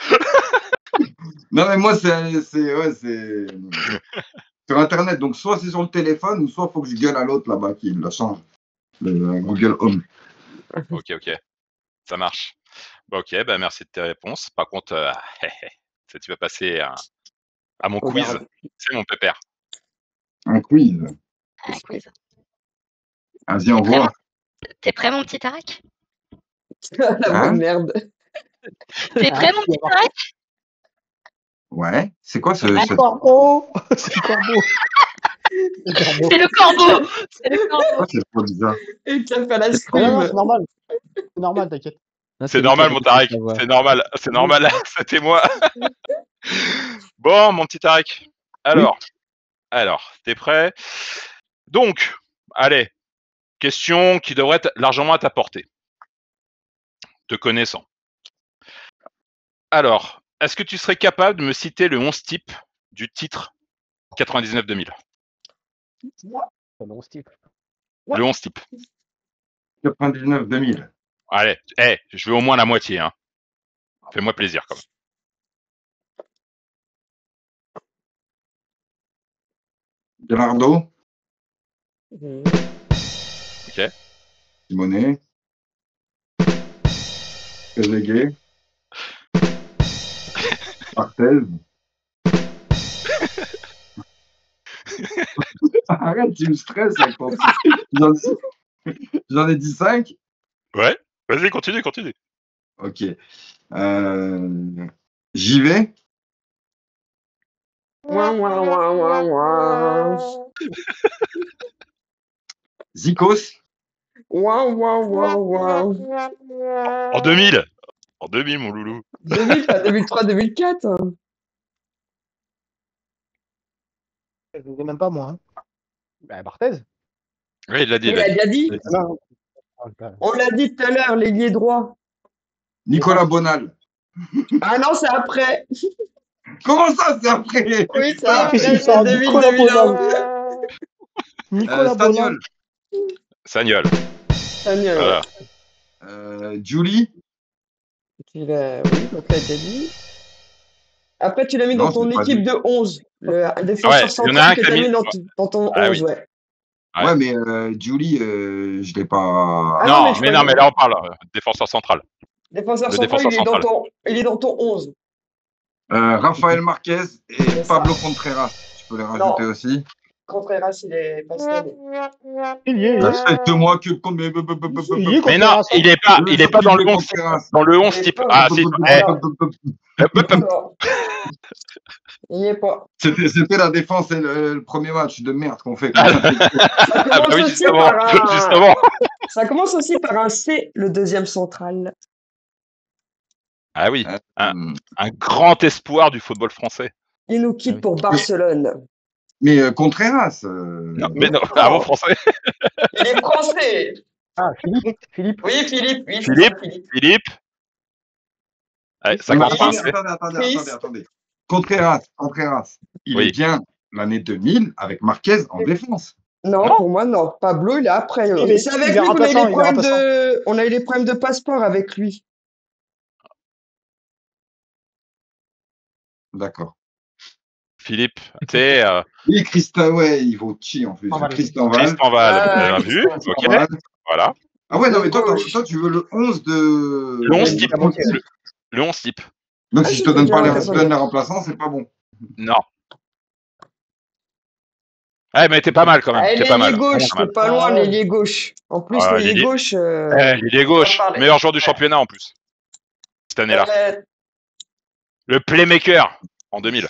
Speaker 2: Non, mais moi, c'est sur Internet. Donc, soit c'est sur le téléphone, ou soit il faut que je gueule à l'autre là-bas qui la change. Le Google Home.
Speaker 3: Ok. Ça marche. Ok, bah merci de tes réponses. Par contre, tu vas passer à mon quiz.
Speaker 5: Regarde.
Speaker 3: C'est mon pépère.
Speaker 2: Un quiz.
Speaker 7: Un quiz.
Speaker 2: Vas-y, on voit.
Speaker 7: T'es prêt, mon petit Tarek?
Speaker 5: La voix
Speaker 2: Hein
Speaker 5: de merde.
Speaker 7: T'es prêt, mon petit Tarek?
Speaker 2: Ouais. C'est quoi ce.
Speaker 4: Un corbeau. C'est le corbeau. Le corbeau.
Speaker 7: C'est le corbeau. C'est le corbeau.
Speaker 2: Pourquoi c'est trop bizarre?
Speaker 5: Et tu as fait la
Speaker 6: Non,
Speaker 5: scream.
Speaker 6: c'est normal. C'est normal, t'inquiète.
Speaker 1: Non,
Speaker 3: C'est
Speaker 1: lui
Speaker 3: normal,
Speaker 1: qui a
Speaker 3: mon
Speaker 1: fait
Speaker 3: Tarek.
Speaker 1: sa voix.
Speaker 3: C'est normal. C'est normal. C'était moi. Bon, mon petit Tarek. Alors, t'es prêt? Donc, allez. Question qui devrait être largement à ta portée. Te connaissant. Alors, est-ce que tu serais capable de me citer le 11 type du titre 99-2000?
Speaker 6: C'est bon, Steve.
Speaker 3: Le 11 type.
Speaker 2: 99-2000.
Speaker 3: Allez, je veux au moins la moitié, hein. Fais-moi plaisir, quand même.
Speaker 2: Gerardo,
Speaker 3: Ok.
Speaker 2: Simonet, Trezeguet, Barthez. Arrête, tu me stresses avec ton J'en ai dit 5.
Speaker 3: Ouais. Vas-y, continue.
Speaker 2: Ok. J'y vais.
Speaker 5: Ouin, ouin, ouin, ouin, ouin.
Speaker 2: Zikos.
Speaker 5: Ouin, ouin, ouin, ouin.
Speaker 3: En 2000. En 2000, mon loulou.
Speaker 5: 2000, pas 2003, 2004.
Speaker 4: Je ne sais même pas moi. Hein.
Speaker 6: Bah, Barthez.
Speaker 3: Oui, il l'a dit.
Speaker 5: Il a déjà dit.
Speaker 6: Non.
Speaker 5: On l'a dit tout à l'heure, l'ailier droit.
Speaker 2: Nicolas Bonal.
Speaker 5: Ah non, c'est après.
Speaker 2: Comment ça, c'est après?
Speaker 5: Oui, c'est après.
Speaker 4: Qu'est-ce qu'il
Speaker 5: C'est
Speaker 4: sort
Speaker 5: 2000,
Speaker 4: Nicolas
Speaker 5: 2001.
Speaker 4: Bonal. Nicolas Bonal.
Speaker 2: Stagnol.
Speaker 3: Sagnol.
Speaker 5: Daniel,
Speaker 3: Voilà.
Speaker 2: Julie.
Speaker 5: oui, donc là, déjà dit. Après, tu l'as mis
Speaker 2: Non,
Speaker 5: dans ton
Speaker 2: c'est pas
Speaker 5: équipe
Speaker 2: dit.
Speaker 5: de 11. Le
Speaker 3: Ouais,
Speaker 5: défenseur
Speaker 3: il y en a un
Speaker 5: central
Speaker 3: qui
Speaker 5: que
Speaker 3: a
Speaker 5: tu as
Speaker 3: mis-
Speaker 5: mis dans ton
Speaker 3: Ah
Speaker 5: 11,
Speaker 3: oui.
Speaker 5: ouais.
Speaker 3: Ouais.
Speaker 2: Ouais, mais Julie, je l'ai pas.
Speaker 5: Ah
Speaker 3: non,
Speaker 5: je
Speaker 3: mais
Speaker 5: croyais-
Speaker 3: là, on parle défenseur central.
Speaker 5: Défenseur
Speaker 3: Le
Speaker 5: central,
Speaker 3: défenseur central.
Speaker 5: il est dans ton 11.
Speaker 2: Raphaël Marquez et
Speaker 5: C'est ça.
Speaker 2: Pablo Contreras. Tu peux les rajouter aussi.
Speaker 5: Contreras, il est pas cette année.
Speaker 4: Il y est.
Speaker 2: Respecte-moi que.
Speaker 4: Il y est
Speaker 3: Mais non,
Speaker 4: Contreras.
Speaker 3: il est pas dans le 11. Dans le 11 type. Ah, si.
Speaker 5: Non. Il n'y est pas.
Speaker 2: C'était la défense et le premier match de merde qu'on fait.
Speaker 5: Ça
Speaker 3: Ah, bah
Speaker 5: commence
Speaker 3: oui,
Speaker 5: aussi
Speaker 3: justement.
Speaker 5: par un...
Speaker 3: Justement.
Speaker 5: Ça commence aussi par un C, le deuxième central.
Speaker 3: Ah oui.
Speaker 2: Euh,
Speaker 3: Un grand espoir du football français.
Speaker 5: Il nous quitte pour Barcelone.
Speaker 2: Mais Contreras.
Speaker 3: Non, mais non, avant français.
Speaker 5: Il est français.
Speaker 6: Ah, Philippe.
Speaker 5: Oui, Philippe. Oui, c'est
Speaker 3: Philippe.
Speaker 5: ça, Philippe.
Speaker 3: Philippe. Ouais, ça
Speaker 2: Non,
Speaker 3: commence par un C.
Speaker 2: attendez. Contreras. Il
Speaker 3: Oui.
Speaker 2: est bien l'année 2000 avec Marquez en défense.
Speaker 5: Non,
Speaker 3: Non.
Speaker 5: pour moi, non. Pablo, il est après.
Speaker 4: Il est-
Speaker 5: C'est avec
Speaker 4: il est
Speaker 5: lui qu'on a eu
Speaker 4: remplaçant,
Speaker 5: les
Speaker 4: il est
Speaker 5: problèmes
Speaker 4: remplaçant.
Speaker 5: on a eu les problèmes de passeport avec lui.
Speaker 2: D'accord.
Speaker 3: Philippe, tu sais,
Speaker 2: Oui, Christian, ouais, il vaut chi en plus. Christian Val.
Speaker 3: Tristan Val,
Speaker 5: Ah,
Speaker 3: bien vu.
Speaker 5: Tristan
Speaker 3: Ok,
Speaker 2: Val.
Speaker 3: voilà.
Speaker 2: Ah ouais, non, mais toi,
Speaker 5: Gauche.
Speaker 2: tu veux le 11 de.
Speaker 3: Le 11 type.
Speaker 2: Le 11 type.
Speaker 3: Le 11 type.
Speaker 2: Donc
Speaker 5: Ah,
Speaker 2: si je
Speaker 5: je
Speaker 2: te
Speaker 5: peux
Speaker 2: donne
Speaker 5: dire
Speaker 2: pas
Speaker 5: la
Speaker 2: les, si je te donne les remplaçants, c'est pas bon.
Speaker 3: Non. Ouais, mais t'es pas mal quand même.
Speaker 5: Ah,
Speaker 3: T'es pas mal.
Speaker 5: l'ailier gauche,
Speaker 3: Pas mal.
Speaker 5: t'es pas loin, l'ailier gauche. En plus,
Speaker 3: Ah,
Speaker 5: l'ailier
Speaker 3: l'ailier-
Speaker 5: gauche.
Speaker 3: Il est gauche.
Speaker 5: on va parler.
Speaker 3: Meilleur joueur du championnat en plus. Cette année-là. Le playmaker en 2000.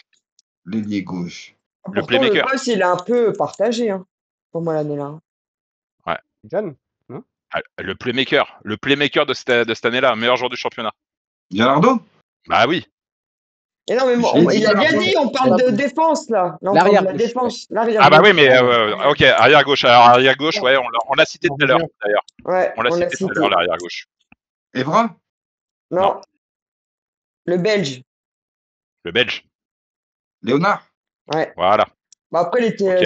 Speaker 2: L'ailier gauche.
Speaker 3: Le
Speaker 5: Pourtant,
Speaker 3: playmaker.
Speaker 5: poste, il est un peu partagé, hein, pour moi, l'année-là.
Speaker 6: John.
Speaker 3: Ah, le playmaker. Le playmaker de cette année-là. Meilleur joueur du championnat.
Speaker 2: Gerardo.
Speaker 3: Bah oui.
Speaker 5: Et non, mais
Speaker 2: Je
Speaker 5: bon,
Speaker 2: l'ai
Speaker 5: il
Speaker 2: dit,
Speaker 5: a bien
Speaker 2: Gerardo.
Speaker 5: dit, on parle de défense, là. Là, on parle de la
Speaker 1: L'arrière-gauche,
Speaker 5: défense. L'arrière
Speaker 3: Ah bah
Speaker 5: gauche.
Speaker 3: oui, mais ok, arrière gauche. Alors arrière gauche, ouais, on l'a cité tout à l'heure d'ailleurs.
Speaker 5: Ouais,
Speaker 3: On l'a cité tout à l'heure l'arrière gauche.
Speaker 2: Evra.
Speaker 5: Non. Le Belge.
Speaker 3: Le Belge.
Speaker 2: Léonard.
Speaker 5: Ouais.
Speaker 3: Voilà.
Speaker 5: Bah, après,
Speaker 3: Ok.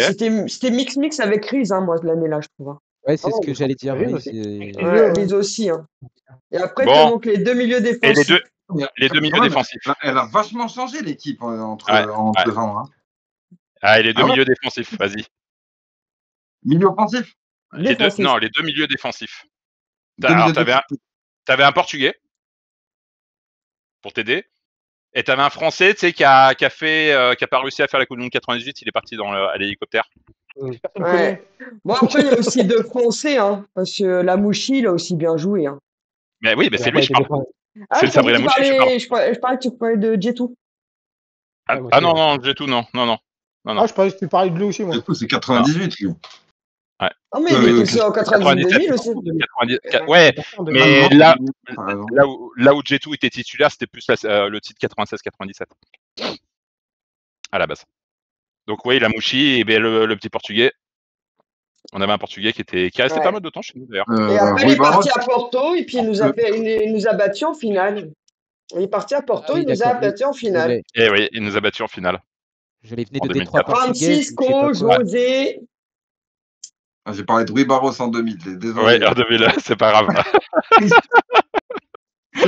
Speaker 5: c'était mix avec Riz, hein, moi, l'année-là, je trouve. Hein.
Speaker 1: Ouais, c'est
Speaker 6: Ah
Speaker 1: ce
Speaker 6: ouais,
Speaker 1: que j'allais dire.
Speaker 6: Riz
Speaker 1: Oui,
Speaker 6: aussi.
Speaker 1: c'est-
Speaker 6: Les
Speaker 5: Ouais,
Speaker 6: yeux,
Speaker 5: Riz aussi. Hein. Et après, il te
Speaker 3: Bon,
Speaker 5: manque les 2 milieux
Speaker 3: et les
Speaker 5: défensifs.
Speaker 3: deux, les deux milieux
Speaker 2: Quand même,
Speaker 3: défensifs.
Speaker 2: elle a vachement changé l'équipe entre
Speaker 3: Ouais, ouais.
Speaker 2: temps. Hein.
Speaker 3: Ah, et les deux
Speaker 2: Ah ouais,
Speaker 3: milieux défensifs, vas-y.
Speaker 2: milieu offensif.
Speaker 5: Défensif.
Speaker 3: Non, les deux milieux défensifs.
Speaker 2: Deux
Speaker 3: Alors,
Speaker 2: milieux défensifs.
Speaker 3: t'avais un Portugais pour t'aider, et t'avais un Français, tu sais, qui a pas réussi à faire la Coupe du Monde 98. Il est parti à l'hélicoptère.
Speaker 6: Personne
Speaker 5: Ouais.
Speaker 6: connaît.
Speaker 5: Bon, après, il y a aussi deux Français, hein, parce que Lamouchi, il a aussi bien joué. Hein.
Speaker 3: Mais oui, mais
Speaker 6: Il
Speaker 3: c'est
Speaker 6: a
Speaker 3: lui,
Speaker 6: pas
Speaker 3: je
Speaker 6: été
Speaker 3: parle.
Speaker 6: défendu.
Speaker 5: Ah,
Speaker 3: C'est
Speaker 5: je
Speaker 3: le Sabri
Speaker 5: pensais que tu
Speaker 3: Lamouchi, je parle.
Speaker 5: parlais, je parlais que tu parlais de Jetou.
Speaker 3: Ah,
Speaker 6: Ouais, moi
Speaker 3: ah
Speaker 6: aussi,
Speaker 3: non,
Speaker 6: ouais.
Speaker 3: non, j'ai tout, non.
Speaker 4: Ah, je parlais que tu parlais de lui aussi, moi.
Speaker 2: Du coup, c'est 98. Lui.
Speaker 3: Ouais.
Speaker 5: Ah, mais il
Speaker 3: Oui,
Speaker 5: était
Speaker 3: oui,
Speaker 5: aussi en
Speaker 3: 97.
Speaker 5: 98 aussi.
Speaker 3: 90, ouais,
Speaker 6: Pourtant, de-
Speaker 3: mais
Speaker 2: Ah,
Speaker 3: là,
Speaker 2: t'as raison.
Speaker 3: là où Jetou était titulaire, c'était plus le titre 96-97 à la base. Donc oui, Lamouchi et ben, le petit Portugais. On avait un Portugais qui est resté
Speaker 5: Ouais.
Speaker 3: pas mal de temps chez nous d'ailleurs.
Speaker 5: Et après, il
Speaker 2: Rui
Speaker 5: est parti
Speaker 2: Barros.
Speaker 5: à Porto, et puis il nous a battus en finale. Il est parti à Porto,
Speaker 1: Ah oui,
Speaker 5: il nous a
Speaker 1: d'accord.
Speaker 5: battus en finale.
Speaker 3: Et oui, il nous a battus en finale.
Speaker 1: Je venir
Speaker 3: En
Speaker 1: de Détroit
Speaker 3: 2004.
Speaker 1: portugaise, je sais pas
Speaker 5: Francisco,
Speaker 1: quoi.
Speaker 5: José,
Speaker 2: Ah, j'ai parlé de Rui Barros en 2000.
Speaker 3: Ouais,
Speaker 2: Désolé.
Speaker 3: en 2000, c'est pas grave.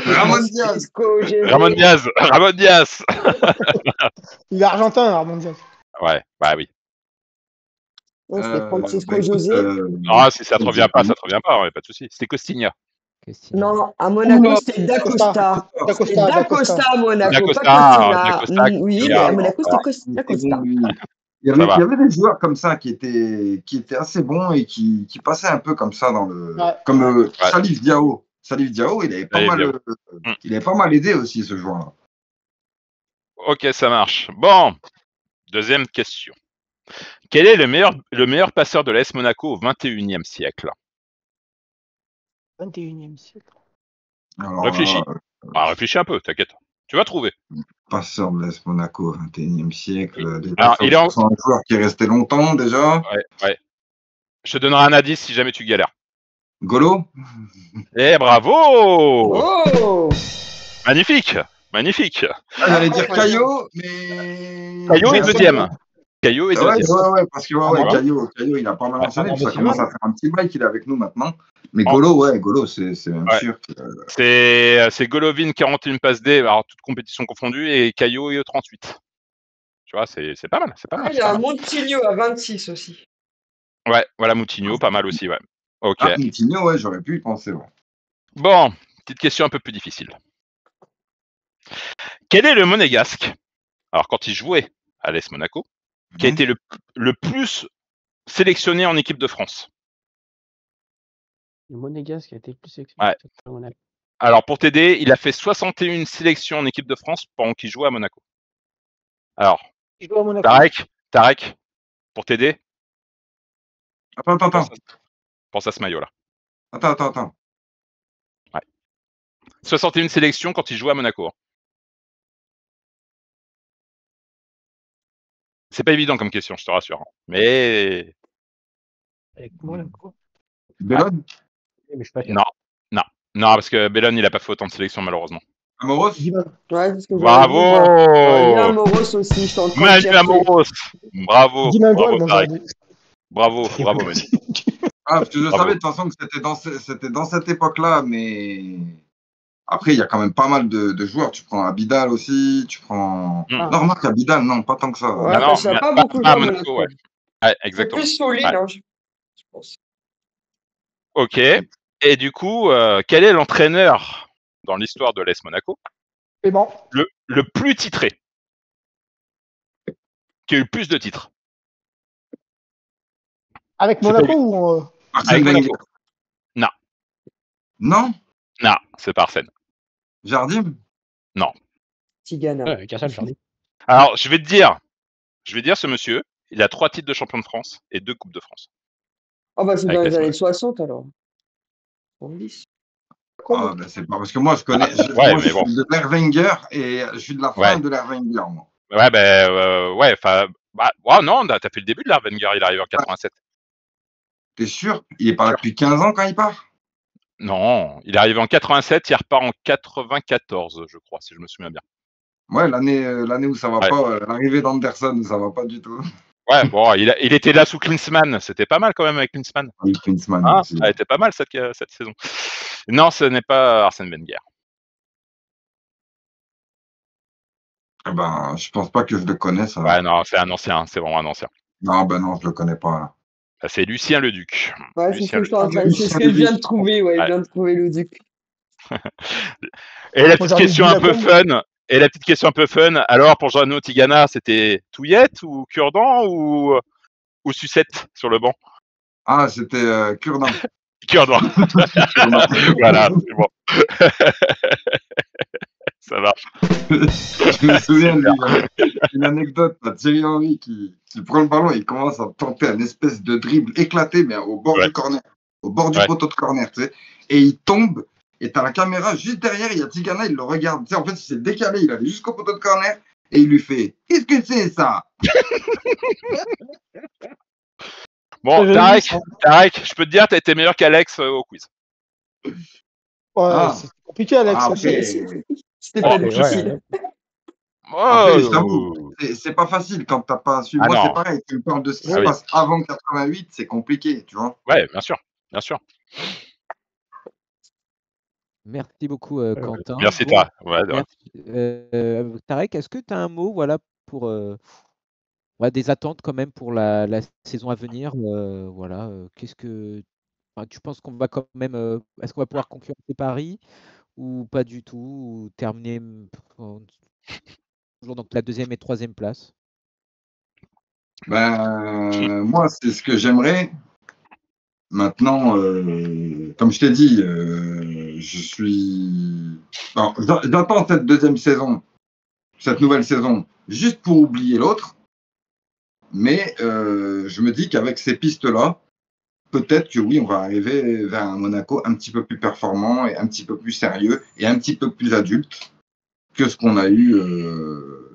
Speaker 2: Ramon Diaz.
Speaker 5: Francisco, José.
Speaker 3: Ramon Diaz, Ramon Diaz.
Speaker 4: Il est argentin, Armand Diaz.
Speaker 3: Ouais, bah oui.
Speaker 5: Non, c'était Francisco,
Speaker 2: Écoute,
Speaker 5: José.
Speaker 3: Ah, si ça te revient pas, ça te revient pas, ouais, pas de souci. C'était Costinha.
Speaker 1: Costinha.
Speaker 5: Non, à Monaco,
Speaker 2: Oula,
Speaker 5: c'était D'Acosta. C'était D'Acosta à Monaco,
Speaker 3: D'Acosta,
Speaker 5: pas
Speaker 3: D'Acosta,
Speaker 5: Costina. Oui, mais à Monaco, c'était
Speaker 2: Il était
Speaker 5: D'Acosta.
Speaker 2: bon, lui. Il y
Speaker 3: Ça va.
Speaker 2: avait des joueurs comme ça qui étaient assez bons et qui passaient un peu comme ça dans le.
Speaker 4: Ouais.
Speaker 2: Comme
Speaker 3: Ouais.
Speaker 2: Salif Diao. Salif Diao, il avait pas mal aidé aussi, ce joueur-là.
Speaker 3: Ok, ça marche. Bon, deuxième question. Quel est le meilleur passeur de l'AS Monaco au 21e siècle?
Speaker 4: 21e siècle.
Speaker 2: Alors,
Speaker 3: Réfléchis. Réfléchis un peu, t'inquiète. Tu vas trouver.
Speaker 2: Passeur de l'AS Monaco au XXIe siècle. Déjà,
Speaker 3: Alors, il est en-
Speaker 2: c'est un joueur qui est resté longtemps déjà.
Speaker 3: Ouais. Je te donnerai un indice si jamais tu galères.
Speaker 2: Golo.
Speaker 3: Eh, bravo!
Speaker 5: Oh!
Speaker 3: Magnifique! Magnifique!
Speaker 2: J'allais dire Caillot, mais.
Speaker 3: Caillot est
Speaker 2: Ouais,
Speaker 3: deuxième. Caillot est
Speaker 2: Ouais,
Speaker 3: deuxième.
Speaker 2: parce que
Speaker 3: ouais.
Speaker 2: Caillot, il a pas mal enchaîné, puis ça commence à faire un petit bail qu'il est avec nous maintenant. Mais
Speaker 3: En-
Speaker 2: Golo, c'est même
Speaker 3: Ouais.
Speaker 2: sûr.
Speaker 3: C'est Golovin 41 passes D, alors toutes compétitions confondues, et Caillot 38. Tu vois, c'est pas mal. C'est pas
Speaker 5: Ah,
Speaker 3: mal.
Speaker 5: il y a un Montigno à 26 aussi.
Speaker 3: Ouais, voilà Moutinho, pas mal aussi, ouais. Ok.
Speaker 2: Ah, Moutinho, ouais, j'aurais pu y penser. Ouais.
Speaker 3: Bon, petite question un peu plus difficile. Quel est le monégasque, alors quand il jouait à l'AS Monaco, qui a été le plus sélectionné en équipe de France?
Speaker 6: Le Monégasque a été le plus sélectionné.
Speaker 3: Ouais.
Speaker 6: à Monaco.
Speaker 3: Alors pour t'aider, il a fait 61 sélections en équipe de France pendant qu'il jouait à Monaco. Alors,
Speaker 4: Il joue à Monaco.
Speaker 3: Tarek, pour t'aider,
Speaker 2: Attends.
Speaker 3: pense à ce maillot-là.
Speaker 2: Attends.
Speaker 3: 61 sélections quand il jouait à Monaco. C'est pas évident comme question, je te rassure. Mais
Speaker 6: Avec Monaco.
Speaker 2: Bellon.
Speaker 6: Mais je suis pas sûr.
Speaker 3: non, parce que Bellon, il a pas fait autant de sélections malheureusement.
Speaker 2: Amoros.
Speaker 5: Ouais, c'est ce que
Speaker 3: Bravo!
Speaker 5: j'aurais dit, Amoros aussi, je suis en train de
Speaker 3: Manu
Speaker 5: chercher.
Speaker 3: Amoros. Bravo.
Speaker 4: Dis-moi un goal,
Speaker 3: Bravo,
Speaker 4: moi,
Speaker 3: Tarek.
Speaker 4: j'aurais dit.
Speaker 3: Bravo, Manu.
Speaker 2: Ah, parce que je
Speaker 3: Bravo.
Speaker 2: savais de toute façon que c'était dans cette époque-là, mais après, il y a quand même pas mal de joueurs. Tu prends Abidal aussi, tu prends. Non, remarque, Abidal, non, pas tant que ça.
Speaker 5: Ouais,
Speaker 3: Ah non,
Speaker 5: parce qu'il n'y a pas beaucoup joué
Speaker 3: à
Speaker 5: à
Speaker 3: Monaco,
Speaker 5: Monaco.
Speaker 3: ouais. Ouais,
Speaker 5: C'est
Speaker 3: exactement.
Speaker 5: plus solide,
Speaker 3: Ouais.
Speaker 5: hein, je pense.
Speaker 3: Ok. Et du coup, quel est l'entraîneur dans l'histoire de l'AS Monaco
Speaker 4: Et bon,
Speaker 3: le plus titré, qui a eu le plus de titres?
Speaker 4: avec
Speaker 3: C'est
Speaker 4: Monaco
Speaker 3: pas
Speaker 4: ou
Speaker 2: Arsène
Speaker 3: Avec
Speaker 2: Wenger.
Speaker 3: Monaco.
Speaker 2: Non.
Speaker 3: Non, c'est pas Arsène.
Speaker 2: Jardim.
Speaker 5: Tigana.
Speaker 6: Ouais, avec un seul Jardim.
Speaker 3: Alors, je vais te dire ce monsieur, il a 3 titres de champion de France et 2 Coupes de France.
Speaker 5: Ah bah c'est
Speaker 3: Avec
Speaker 5: dans les
Speaker 3: l'AS
Speaker 5: années 60 alors. 70.
Speaker 2: Ah, ben, c'est pas parce que moi je connais.
Speaker 3: Ouais,
Speaker 2: Moi, je
Speaker 3: mais bon.
Speaker 2: suis de l'ère Wenger et je suis de la fin
Speaker 3: Ouais.
Speaker 2: de l'ère Wenger, moi.
Speaker 3: Ouais, ouais, enfin, non, t'as fait le début de l'ère Wenger, il arrive en 87.
Speaker 2: T'es sûr? Il est pas là depuis 15 ans quand il part?
Speaker 3: Non, il est arrivé en 87, il repart en 94, je crois, si je me souviens bien.
Speaker 2: Ouais, l'année où ça va
Speaker 3: Ouais.
Speaker 2: pas, l'arrivée d'Anderson, ça va pas du tout.
Speaker 3: Ouais, bon, il était là sous Klinsmann. C'était pas mal quand même avec Klinsmann.
Speaker 2: Oui, Klinsmann
Speaker 3: Hein,
Speaker 2: aussi.
Speaker 3: ça a été pas mal cette saison. Non, ce n'est pas Arsène Wenger.
Speaker 2: Ah ben, je pense pas que je le connais, ça.
Speaker 3: Ouais, non, c'est un ancien. C'est vraiment un ancien.
Speaker 2: Non, ben non, je le connais pas. Là.
Speaker 3: Bah, c'est Lucien Leduc.
Speaker 5: Ouais, c'est ce
Speaker 3: Lucien
Speaker 5: que je suis en train-
Speaker 2: Leduc.
Speaker 5: c'est ce que je viens de trouver, ouais, je
Speaker 3: Ouais.
Speaker 5: viens de trouver le duc.
Speaker 3: Et la
Speaker 4: Moi,
Speaker 3: petite
Speaker 4: j'ai envie de
Speaker 3: question
Speaker 4: dire
Speaker 3: un peu
Speaker 4: Lacombe.
Speaker 3: fun. Alors, pour Jeannot Tigana, c'était Touillette ou Cure-dent ou Sucette sur le banc?
Speaker 2: Ah, c'était Cure-dent.
Speaker 3: Cure-dent. Voilà, c'est bon. Ça marche.
Speaker 2: Je me souviens d'une anecdote, là, Thierry Henry qui prend le ballon et il commence à tenter un espèce de dribble éclaté, mais au bord du corner, au bord du poteau de corner, tu sais. Et il tombe, et t'as la caméra juste derrière, il y a Tigana, il le regarde. Tu sais, en fait, il s'est décalé, il allait jusqu'au poteau de corner, et il lui fait « Qu'est-ce que c'est, ça ?»
Speaker 3: Bon,
Speaker 4: J'ai
Speaker 3: Tarek,
Speaker 4: vu ça.
Speaker 3: Tarek, je peux te dire, t'as été meilleur qu'Alex au quiz.
Speaker 4: Ouais,
Speaker 2: Ah.
Speaker 4: c'est compliqué, Alex.
Speaker 2: Ah,
Speaker 4: ça,
Speaker 2: après,
Speaker 5: C'était pas
Speaker 3: Oh,
Speaker 5: difficile.
Speaker 2: Après,
Speaker 3: Oh,
Speaker 2: j'avoue, c'est pas facile quand t'as pas su.
Speaker 3: Ah
Speaker 2: Moi,
Speaker 3: non.
Speaker 2: c'est pareil, tu me parles de ce qui
Speaker 3: Ah
Speaker 2: se
Speaker 3: oui.
Speaker 2: passe avant 88, c'est compliqué, tu vois.
Speaker 3: Ouais, bien sûr, bien sûr.
Speaker 1: Merci beaucoup, Quentin.
Speaker 3: Merci,
Speaker 1: Bon,
Speaker 3: Tarek. Ouais, ouais.
Speaker 1: merci. Tarek, est-ce que tu as un mot voilà, pour ouais, des attentes quand même pour la saison à venir voilà, qu'est-ce que enfin, tu penses qu'on va quand même est-ce qu'on va pouvoir concurrencer Paris ou pas du tout ou terminer toujours donc la 2e et 3e place?
Speaker 2: Ben, moi, c'est ce que j'aimerais. Maintenant, comme je t'ai dit, je suis. Alors, j'attends cette deuxième saison, cette nouvelle saison, juste pour oublier l'autre. Mais je me dis qu'avec ces pistes-là, peut-être que oui, on va arriver vers un Monaco un petit peu plus performant et un petit peu plus sérieux et un petit peu plus adulte que ce qu'on a eu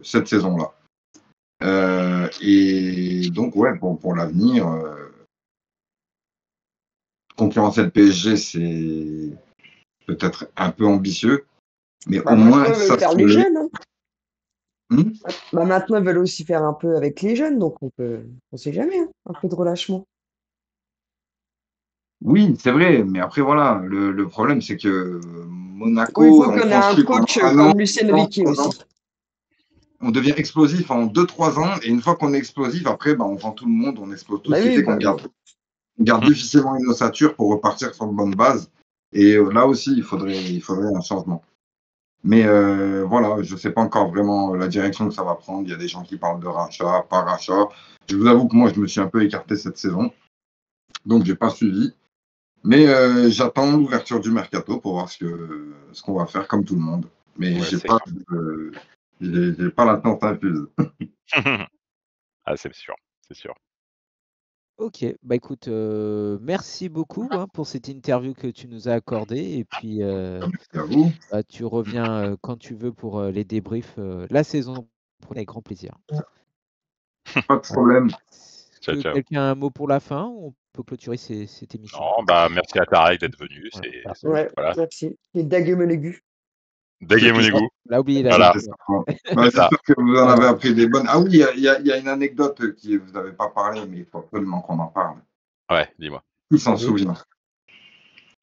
Speaker 2: cette saison-là. Et donc, ouais, pour l'avenir, concurrencer le PSG, c'est peut-être un peu ambitieux, mais
Speaker 5: Bah,
Speaker 2: au
Speaker 5: maintenant,
Speaker 2: moins,
Speaker 5: ils
Speaker 2: ça
Speaker 5: veulent faire
Speaker 2: se
Speaker 5: les
Speaker 2: met.
Speaker 5: jeunes. Hein.
Speaker 2: Hmm.
Speaker 5: Maintenant, ils veulent aussi faire un peu avec les jeunes, donc on sait jamais, hein, un peu de relâchement.
Speaker 2: Oui, c'est vrai, mais après, voilà, le problème, c'est que
Speaker 5: Oui, il
Speaker 2: Monaco,
Speaker 5: faut
Speaker 2: on
Speaker 5: qu'on ait un
Speaker 2: construit
Speaker 5: coach
Speaker 2: pendant un an,
Speaker 5: comme Lucien
Speaker 2: 2 ans,
Speaker 5: Riquet
Speaker 2: 3 ans.
Speaker 5: aussi.
Speaker 2: On devient explosif en 2-3 ans, et une fois qu'on est explosif, après, bah, on vend tout le monde, on explose tout,
Speaker 5: Bah
Speaker 2: ce qui
Speaker 5: oui,
Speaker 2: fait qu'on garde difficilement une ossature pour repartir sur une bonne base. Et là aussi, il faudrait un changement. Mais voilà, je ne sais pas encore vraiment la direction que ça va prendre. Il y a des gens qui parlent de rachat, pas rachat. Je vous avoue que moi, je me suis un peu écarté cette saison, donc j'ai pas suivi. Mais j'attends l'ouverture du mercato pour voir ce qu'on va faire comme tout le monde. Mais
Speaker 3: Ouais,
Speaker 2: j'ai
Speaker 3: c'est
Speaker 2: pas, j'ai pas l'attente infuse.
Speaker 3: Ah, c'est sûr, c'est sûr.
Speaker 1: OK, bah écoute, merci beaucoup hein, pour cette interview que tu nous as accordée et puis
Speaker 2: Merci à vous.
Speaker 1: bah, tu reviens quand tu veux pour les débriefs la saison prochaine avec grand plaisir.
Speaker 2: Pas de problème.
Speaker 1: Est-ce
Speaker 3: Ciao,
Speaker 1: que
Speaker 3: ciao.
Speaker 1: quelqu'un a un mot pour la fin ou on peut clôturer cette émission?
Speaker 3: Non, bah, merci à Tarek d'être venu.
Speaker 1: Voilà.
Speaker 3: C'est,
Speaker 5: Ouais,
Speaker 3: voilà.
Speaker 5: merci. Et Daguemelegu.
Speaker 3: Daguemonegou.
Speaker 1: Là, oublié la
Speaker 3: Voilà.
Speaker 2: C'était ça. Bah,
Speaker 3: C'est ça.
Speaker 2: j'espère que vous en avez appris des bonnes. Ah oui, il y a une anecdote qui vous n'avez pas parlé, mais il faut absolument qu'on en parle.
Speaker 3: Ouais, dis-moi.
Speaker 2: Qui s'en souvient?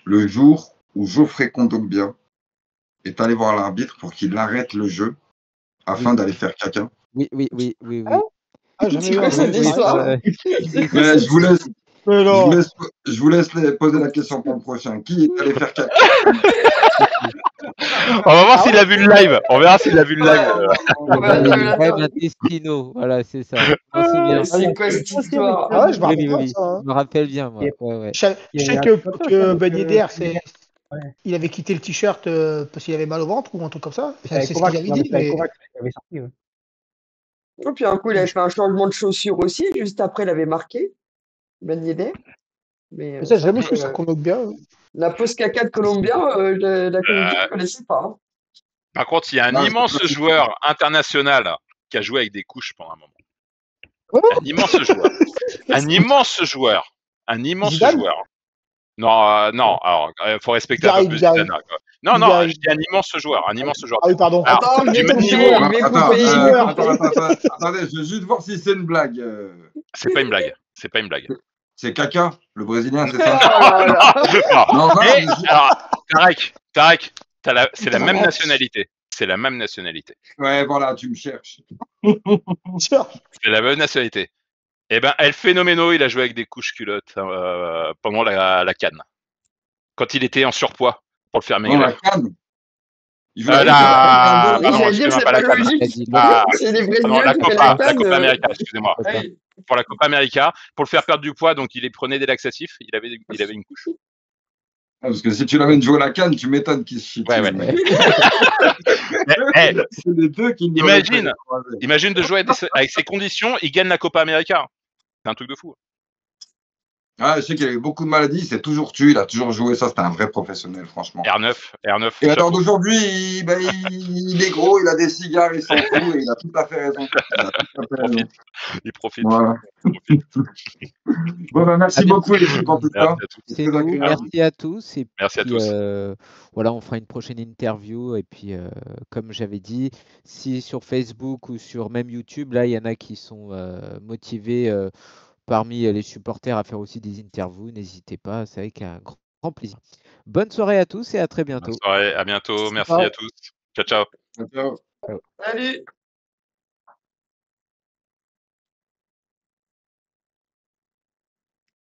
Speaker 2: Le jour où Geoffrey Kondogbia est allé voir l'arbitre pour qu'il arrête le jeu afin d'aller faire caca.
Speaker 1: Oui.
Speaker 4: Ah, j'en ai
Speaker 5: C'est
Speaker 4: eu
Speaker 5: quoi
Speaker 4: un
Speaker 5: cette
Speaker 4: truc
Speaker 5: histoire?
Speaker 2: Mais
Speaker 4: Mais non.
Speaker 2: je vous laisse poser la question pour le prochain. Qui est allé faire caca?
Speaker 3: On va voir s'il a vu le live. On verra s'il a vu le live.
Speaker 1: Rêve intestinaux, voilà, c'est ça. Je m'en souviens.
Speaker 5: C'est quoi cette histoire?
Speaker 4: Ah ouais, je me
Speaker 1: Oui,
Speaker 4: rappelle pas de
Speaker 1: oui,
Speaker 4: ça. Hein.
Speaker 1: je me rappelle bien, moi.
Speaker 6: Et-
Speaker 1: Ouais.
Speaker 4: Je sais
Speaker 6: Il y a
Speaker 4: que Ben Yedder,
Speaker 6: Ouais.
Speaker 4: il avait quitté le t-shirt parce qu'il avait mal au ventre ou un truc comme ça.
Speaker 6: C'est
Speaker 4: C'est ce qu'il avait dit. Mais...
Speaker 6: Kovac qui avait sorti. Ouais.
Speaker 5: Et puis un coup, il avait fait un changement de chaussure aussi. Juste après, il avait marqué Ben Yedder. Mais
Speaker 4: Mais ça, j'ai jamais
Speaker 5: c'est
Speaker 4: su
Speaker 5: vrai
Speaker 4: ça
Speaker 5: que
Speaker 4: qu'on moque bien.
Speaker 5: la pause caca de Colombien, la Colombie, je ne connaissais pas. Hein.
Speaker 3: Par contre, il y a un
Speaker 2: Non,
Speaker 3: immense
Speaker 2: c'est pas-
Speaker 3: joueur international qui a joué avec des couches pendant un moment.
Speaker 4: Oh
Speaker 3: Un immense joueur. Un immense joueur. Un immense
Speaker 4: Zidane
Speaker 3: joueur. Non, non. Alors, faut respecter un peu plus
Speaker 4: Dugarry.
Speaker 3: Zidane. Quoi. Non,
Speaker 4: Dugarry.
Speaker 3: je dis un immense joueur. Un immense joueur.
Speaker 4: Ah oui, pardon.
Speaker 3: Alors,
Speaker 5: Attends, je vais
Speaker 3: du même
Speaker 5: couper,
Speaker 3: niveau.
Speaker 5: je vais
Speaker 2: Attends,
Speaker 5: couper.
Speaker 2: attendez, je veux juste voir si c'est une blague.
Speaker 3: C'est pas une blague. C'est pas une blague.
Speaker 2: C'est Caca, le Brésilien, c'est ça?
Speaker 3: Non.
Speaker 2: Non,
Speaker 3: Mais,
Speaker 2: mais
Speaker 3: alors, Tarek, c'est la même
Speaker 5: Tarek.
Speaker 3: nationalité. C'est la même nationalité.
Speaker 2: ouais, voilà, tu me cherches.
Speaker 3: C'est la même nationalité. Eh ben, El Phénoméno, il a joué avec des couches culottes pendant la CAN. Quand il était en surpoids, pour le faire
Speaker 2: Non, la
Speaker 3: maigrir.
Speaker 2: canne. Il joue
Speaker 3: Euh,
Speaker 2: avec
Speaker 3: la-
Speaker 5: Oui,
Speaker 3: pardon,
Speaker 5: j'allais dire,
Speaker 3: excusez-moi,
Speaker 5: c'est
Speaker 3: pas
Speaker 5: pas
Speaker 3: la CAN.
Speaker 5: logique.
Speaker 1: Vas-y,
Speaker 3: Ah,
Speaker 5: C'est les
Speaker 3: non,
Speaker 5: Brésiliens
Speaker 3: la
Speaker 5: qui prennent
Speaker 3: Copa,
Speaker 5: la
Speaker 3: la
Speaker 5: canne.
Speaker 3: Copa América, excusez-moi.
Speaker 5: Ouais.
Speaker 3: Pour la Copa América, pour le faire perdre du poids, donc il prenait des laxatifs, il avait une couche.
Speaker 2: Ah, parce que si tu l'amènes jouer à la canne, tu m'étonnes qu'il se chie
Speaker 3: Ouais,
Speaker 2: dessus.
Speaker 3: ouais.
Speaker 2: Mais
Speaker 3: Mais,
Speaker 2: c'est les deux qui nous
Speaker 3: imagine. Imagine de jouer avec ces conditions, il gagne la Copa América. C'est un truc de fou.
Speaker 2: Ah, je sais qu'il a eu beaucoup de maladies, il s'est toujours tué, il a toujours joué ça, c'était un vrai professionnel, franchement.
Speaker 3: R9.
Speaker 2: Et alors
Speaker 3: chapeau.
Speaker 2: d'aujourd'hui, il est gros, il a des cigares, il s'en fout, et il a tout à fait raison.
Speaker 3: Il profite.
Speaker 2: Voilà. Bon, ben, merci beaucoup, les filles, en tout cas.
Speaker 3: Merci à tous.
Speaker 1: C'est
Speaker 2: très
Speaker 1: nous,
Speaker 2: agréable.
Speaker 1: merci à tous. Et
Speaker 3: Merci à
Speaker 1: puis,
Speaker 3: tous.
Speaker 1: voilà, on fera une prochaine interview. Et puis, comme j'avais dit, si sur Facebook ou sur même YouTube, là, il y en a qui sont motivés parmi les supporters à faire aussi des interviews, n'hésitez pas, c'est avec un grand plaisir. Bonne soirée à tous et à très bientôt.
Speaker 3: Bonne soirée, à bientôt. Merci
Speaker 6: Ciao.
Speaker 3: à tous. Ciao, ciao.
Speaker 2: Ciao.
Speaker 5: Salut.